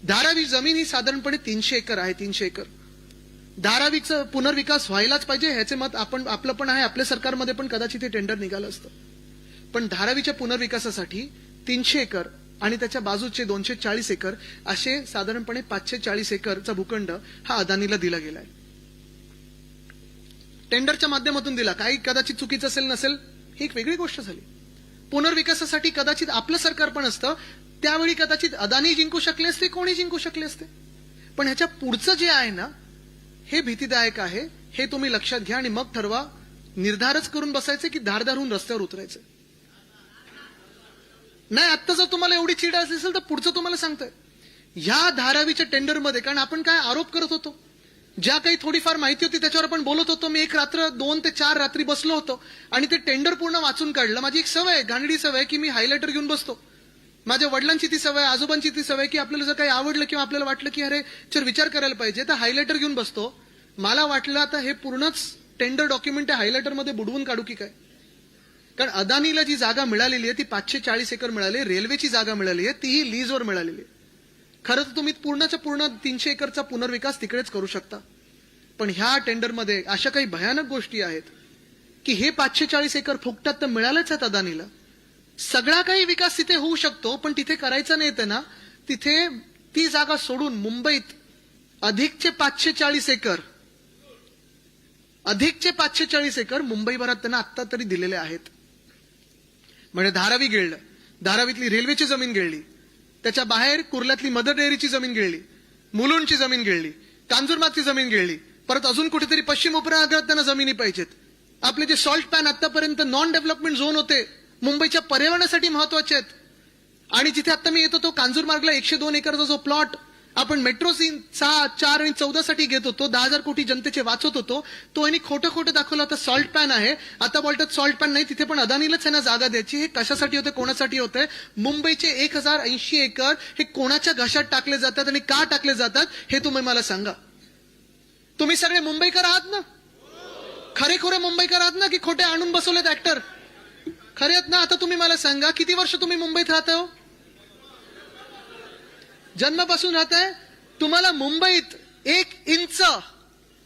धारावी जमीन ही साधारणपणे 300 एकर आहे. 300 एकर. धारावीचा पुनर्विकास व्हायलाच पाहिजे, ह्याचे मत आपलं पण आहे. आपल्या सरकारमध्ये पण कदाचित हे टेंडर निघालं असतं. पण धारावीच्या पुनर्विकासासाठी 300 एकर आणि त्याच्या बाजूचे 240 एकर असे साधारणपणे 540 एकरचा भूखंड हा अदानीला दिला गेलाय. टेंडरच्या माध्यमातून दिला. काही कदाचित चुकीचं असेल नसेल ही एक वेगळी गोष्ट झाली. पुनर्विकासासाठी कदाचित आपलं सरकार पण असतं, त्यावेळी कदाचित अदानी जिंकू शकले असते, कोणी जिंकू शकले असते. पण ह्याच्या पुढचं जे आहे ना, हे भीतीदायक आहे. हे तुम्ही लक्षात घ्या आणि मग ठरवा, निर्धारच करून बसायचे की धारदार होऊन रस्त्यावर उतरायचं. नाही, आत्ता जर तुम्हाला एवढी चिड असेल तर पुढचं तुम्हाला सांगतोय. ह्या धारावीच्या टेंडरमध्ये, कारण आपण काय आरोप करत होतो, ज्या काही थोडीफार माहिती होती त्याच्यावर आपण बोलत होतो. मी एक रात्र 2 ते 4 रात्री बसलो होतो आणि ते टेंडर पूर्ण वाचून काढलं. माझी एक सवय, घाणेरडी सवय, की मी हायलायटर घेऊन बसतो. माझ्या वडिलांची ती सवय, आजोबांची ती सवय, की आपल्याला जर काही आवडलं किंवा आपल्याला वाटलं की अरे चल विचार करायला पाहिजे, तर हायलायटर घेऊन बसतो. मला वाटलं आता हे पूर्णच टेंडर डॉक्युमेंट हायलायटरमध्ये बुडवून काढू की काय. कारण अदानीला जी जागा मिळालेली आहे ती 540 एकर मिळाली, रेल्वेची जागा मिळाली आहे, तीही लीजवर मिळालेली आहे. खरं तर तुम्ही पूर्णच्या पूर्ण 300 एकरचा पुनर्विकास तिकडेच करू शकता. पण ह्या टेंडरमध्ये अशा काही भयानक गोष्टी आहेत की हे 540 एकर फुकटात तर मिळालेच आहेत अदानीला. सगळा काही विकास तिथे होऊ शकतो, पण तिथे करायचं नाही तर ना, तिथे ती जागा सोडून मुंबईत अधिकचे 540 एकर मुंबईभरात त्यांना आत्ता तरी दिलेले आहेत. म्हणजे धारावी गिळलं, धारावीतली रेल्वेची जमीन गिळली, त्याच्या बाहेर कुर्ल्यातली मदर डेअरीची जमीन गिळली, मुलुंडची जमीन गिळली, कांजूरमार्गची जमीन गिळली, परत अजून कुठेतरी पश्चिम उपनगरात त्यांना जमिनी पाहिजेत. आपले जे सॉल्ट पॅन आतापर्यंत नॉन डेव्हलपमेंट झोन होते, मुंबईच्या पर्यावरणासाठी महत्वाचे आहेत. आणि जिथे आता मी येतो तो कांजूरमार्गला 102 एकरचा जो प्लॉट आपण मेट्रो 6, 4 आणि 14 साठी घेत होतो, 10,000 कोटी जनतेचे वाचवत होतो, तो यांनी खोटं दाखवलं होतं सॉल्ट पॅन आहे. आता बोलतात सॉल्ट पॅन नाही, तिथे पण अदानीलाच यांना जागा द्यायची. हे कशासाठी होते, कोणासाठी होते? मुंबईचे 1080 एकर हे कोणाच्या घशात टाकले जातात आणि का टाकले जातात हे तुम्ही मला सांगा. तुम्ही सगळे मुंबईकर आहात ना? खरे मुंबईकर आहात ना, की खोटे आणून बसवलेत ऍक्टर? खरे आहेत ना? आता तुम्ही मला सांगा, किती वर्ष तुम्ही मुंबईत राहता हो? जन्मापासून राहताय. तुम्हाला मुंबईत 1 इंच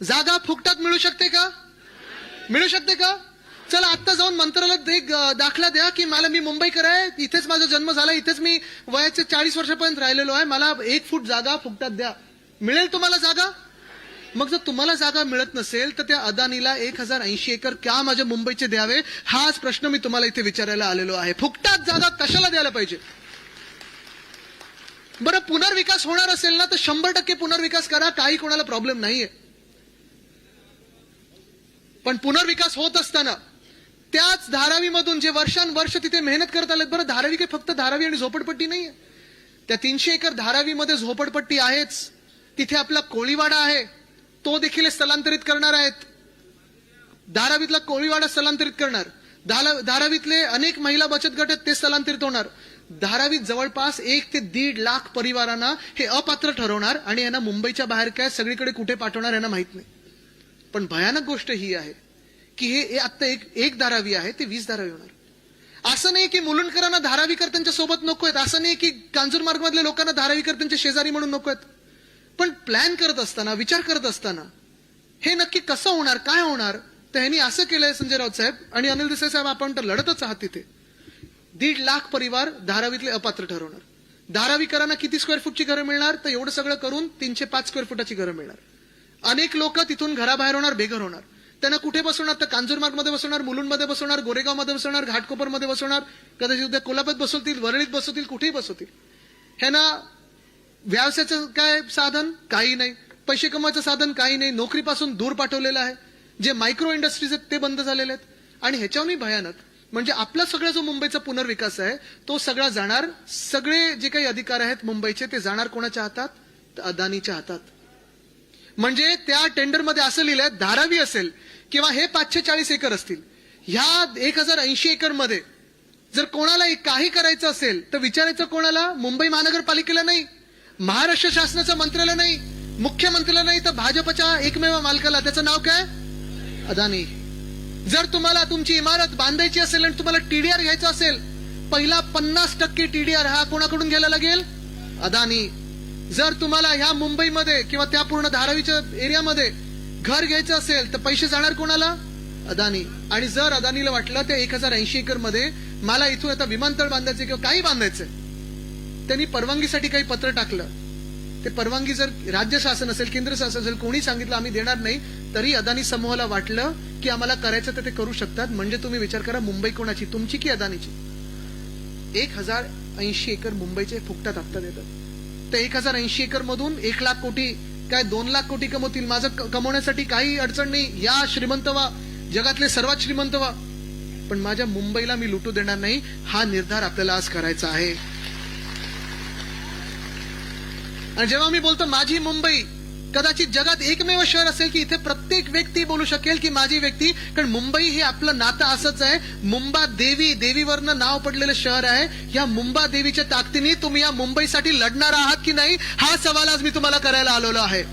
जागा फुकटात मिळू शकते का? मिळू शकते का? चला आत्ता जाऊन मंत्रालयात एक दाखला द्या की मी मुंबईकर आहे, इथेच माझा जन्म झाला, इथेच मी वयाचे 40 वर्षापर्यंत राहिलेलो आहे, मला 1 फूट जागा फुकटात द्या. मिळेल तुम्हाला जागा? मग जर तुम्हाला जागा मिळत नसेल तर त्या अदानीला 1080 एकर का माझ्या मुंबईचे द्यावे, हाच प्रश्न मी तुम्हाला इथे विचारायला आलेलो आहे. फुकटात जागा कशाला द्यायला पाहिजे? बरं, पुनर्विकास होणार असेल ना तर 100% पुनर्विकास करा, काही कोणाला प्रॉब्लेम नाहीये. पण पुनर्विकास होत असताना त्याच धारावीमधून जे वर्षानुवर्ष तिथे मेहनत करत आलेत, बरं धारावी काही फक्त धारावी आणि झोपडपट्टी नाहीये, त्या 300 एकर धारावीमध्ये झोपडपट्टी आहेच, तिथे आपला कोळीवाडा आहे, तो देखील स्थलांतरित करणार आहेत. धारावीतला कोळीवाडा स्थलांतरित करणार, धारावीतले अनेक महिला बचत गट आहेत ते स्थलांतरित होणार. धारावीत जवळपास 1 ते 1.5 लाख परिवारांना हे अपात्र ठरवणार आणि यांना मुंबईच्या बाहेर काय सगळीकडे कुठे पाठवणार यांना माहित नाही. पण भयानक गोष्ट ही आहे की हे आता एक धारावी आहे ते 20 धारावी होणार. असं नाही की मुलुंडकरांना धारावीकर त्यांच्या सोबत नको आहेत, असं नाही की कांजूरमार्ग मधल्या लोकांना धारावीकर त्यांचे शेजारी म्हणून नको आहेत. पण प्लॅन करत असताना, विचार करत असताना हे नक्की कसं होणार, काय होणार, तर ह्यांनी असं केलंय संजय राऊत साहेब आणि अनिल देसाई साहेब, आपण तर लढतच आहात तिथे. 1.5 लाख परिवार धारावीतले अपात्र ठरवणार. धारावीकरांना किती स्क्वेअर फूटची घरं मिळणार, तर एवढं सगळं करून 305 स्क्वेअर फुटाची घरं मिळणार. अनेक लोक तिथून घराबाहेर होणार, बेघर होणार. त्यांना कुठे बसवणार, तर कांजूरमार्गमध्ये बसवणार, मुलुंडमध्ये बसवणार, गोरेगावमध्ये बसवणार, घाटकोपरमध्ये बसवणार, कदाचित उद्या कोल्हापूरात बसवतील, वरळीत बसवतील, कुठेही बसवतील. ह्यांना व्यवसायाचं काय साधन काही नाही, पैसे कमवायचं साधन काही नाही, नोकरीपासून दूर पाठवलेलं आहे. जे मायक्रो इंडस्ट्रीज आहेत ते बंद झालेले आहेत. आणि ह्याच्यावरही भयानक म्हणजे आपला सगळा जो मुंबईचा पुनर्विकास आहे तो सगळा जाणार, सगळे जे काही अधिकार आहेत मुंबईचे ते जाणार कोणाच्या हातात, तर अदानीच्या हातात. म्हणजे त्या टेंडरमध्ये असं लिहिलंय, धारावी असेल किंवा हे 540 एकर असतील, ह्या 1080 एकर मध्ये जर कोणाला काही करायचं असेल तर विचारायचं कोणाला? मुंबई महानगरपालिकेला नाही, महाराष्ट्र शासनाचं मंत्र्याला नाही, मुख्यमंत्र्याला नाही, तर भाजपच्या एकमेव मालकाला. त्याचं नाव काय? अदानी. जर तुम्हाला तुमची इमारत बांधायची असेल आणि तुम्हाला टीडीआर घ्यायचा असेल, पहिला 50% टीडीआर हा कोणाकडून घ्यायला लागेल? अदानी. जर तुम्हाला ह्या मुंबईमध्ये किंवा त्या पूर्ण धारावीच्या एरियामध्ये घर घ्यायचं असेल तर पैसे जाणार कोणाला? अदानी. आणि जर अदानीला वाटलं त्या 1080 एकर मध्ये मला इथून आता विमानतळ बांधायचं किंवा काही बांधायचंय, त्यांनी परवानगीसाठी काही पत्र टाकलं, ते परवानगी जर राज्य शासन असेल, केंद्र शासन असेल, कोणी सांगितलं आम्ही देणार नाही, तरी अदानी समूहाला वाटलं की आम्हाला करायचं तर ते करू शकतात. म्हणजे तुम्ही विचार करा, मुंबई कोणाची, तुमची की अदानीची? 1080 एकर मुंबईचे फुकटात हप्ता देतात. तर 1080 एकर मधून 1 लाख कोटी काय 2 लाख कोटी कमवतील. माझं कमवण्यासाठी काही अडचण नाही, या श्रीमंत व्हा, जगातले सर्वात श्रीमंत व्हा, पण माझ्या मुंबईला मी लुटू देणार नाही. हा निर्धार आपल्याला आज करायचा आहे. आणि जेव्हा मी बोलतो माझी मुंबई, कदाचित जगात एकमेव शहर असेल की इथे प्रत्येक व्यक्ती बोलू शकेल की माझी व्यक्ती, कारण मुंबई हे आपलं नातं असंच आहे. मुंबा देवी, देवीवरनं नाव पडलेलं शहर आहे. या मुंबा देवीच्या ताकदीने तुम्ही या मुंबईसाठी लढणार आहात की नाही, हा सवाल आज मी तुम्हाला करायला आलेलो आहे.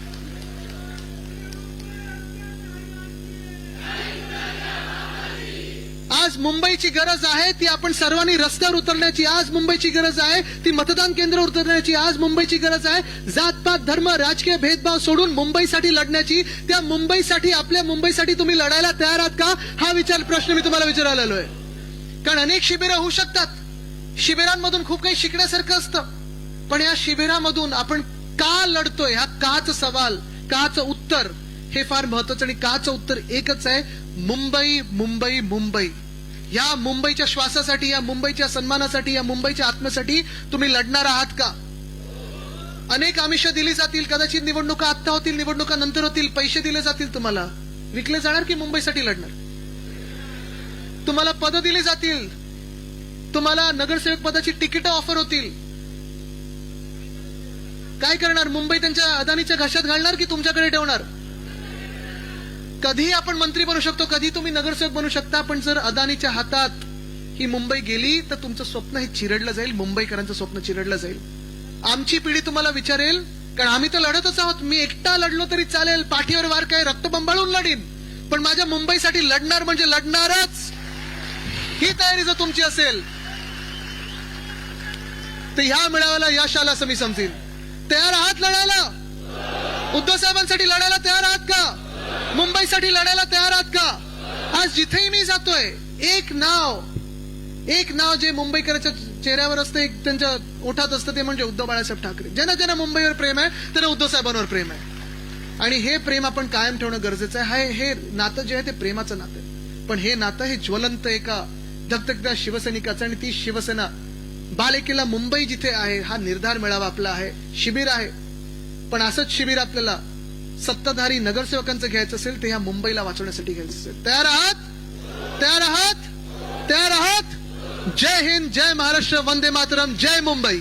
आज मुंबईची गरज आहे ती आपण सर्वांनी रस्त्यावर उतरण्याची. आज मुंबईची गरज आहे ती मतदान केंद्रावर उतरण्याची. आज मुंबईची गरज आहे जातपात धर्म राजकीय भेदभाव सोडून मुंबईसाठी लढण्याची. त्या मुंबईसाठी, आपल्या मुंबईसाठी तुम्ही लढायला तयार आहात का, हा प्रश्न मी तुम्हाला विचारायला आलोय. कारण अनेक शिबिरं होऊ शकतात, शिबिरांमधून खूप काही शिकण्यासारखं असतं, पण या शिबिरामधून आपण का लढतोय, हा काच सवाल, काच उत्तर हे फार महत्वाचं. आणि काच उत्तर एकच आहे, मुंबई मुंबई मुंबई. या मुंबईच्या श्वासासाठी, या मुंबईच्या सन्मानासाठी, या मुंबईच्या आत्म्यासाठी तुम्ही लढणार आहात का. अनेक आमिष दिली जातील, कदाचित निवडणुका आत्ता होतील, निवडणुका नंतर होतील, पैसे दिले जातील, तुम्हाला विकले जाणार की मुंबईसाठी लढणार. तुम्हाला पद दिली जातील, तुम्हाला नगरसेवक पदाची तिकीट ऑफर होतील, काय करणार. मुंबई त्यांच्या अदानीच्या घशात घालणार की तुमच्याकडे ठेवणार. कधी आपण मंत्री बनू शकतो, कधी तुम्ही नगरसेवक बनू शकता, पण जर अदानीच्या हातात ही मुंबई गेली तर तुमचं स्वप्न हे चिरडलं जाईल, मुंबईकरांचं स्वप्न चिरडलं जाईल. आमची पिढी तुम्हाला विचारेल, कारण आम्ही तर लढतच आहोत. मी एकटा लढलो तरी चालेल, पाठीवर वार काय रक्त बंबाळून लढीन, पण माझ्या मुंबईसाठी लढणार म्हणजे लढणारच. ही तयारी जर तुमची असेल तर ह्या मेळाव्याला यश आलं असं मी समजेन. तयार आहात लढायला, उद्धव साहेबांसाठी लढायला तयार आहात का, मुंबईसाठी लढायला तयार आहात का. आज जिथेही मी जातोय एक नाव जे मुंबईकरांच्या चेहऱ्यावर असतं, एक त्यांच्या ओठात असतं, ते म्हणजे उद्धव बाळासाहेब ठाकरे. ज्यांना ज्यांना मुंबईवर प्रेम आहे त्यांना उद्धव साहेबांवर प्रेम आहे. आणि हे प्रेम आपण कायम ठेवणं गरजेचं आहे. हे नातं जे आहे ते प्रेमाचं नातं आहे, पण हे नातं हे ज्वलंत एका धगधगत्या शिवसैनिकाचं. आणि ती शिवसेना बालेकिल्ला मुंबई जिथे आहे, हा निर्धार मेळावा आपला आहे, शिबिर आहे. पण असंच शिबिर आपल्याला सत्ताधारी नगरसेवकांचं घ्यायचं असेल तर ह्या मुंबईला वाचवण्यासाठी घ्यायचं असेल. तयार आहात, तयार आहात, तयार आहात. जय हिंद, जय महाराष्ट्र, वंदे मातरम, जय मुंबई.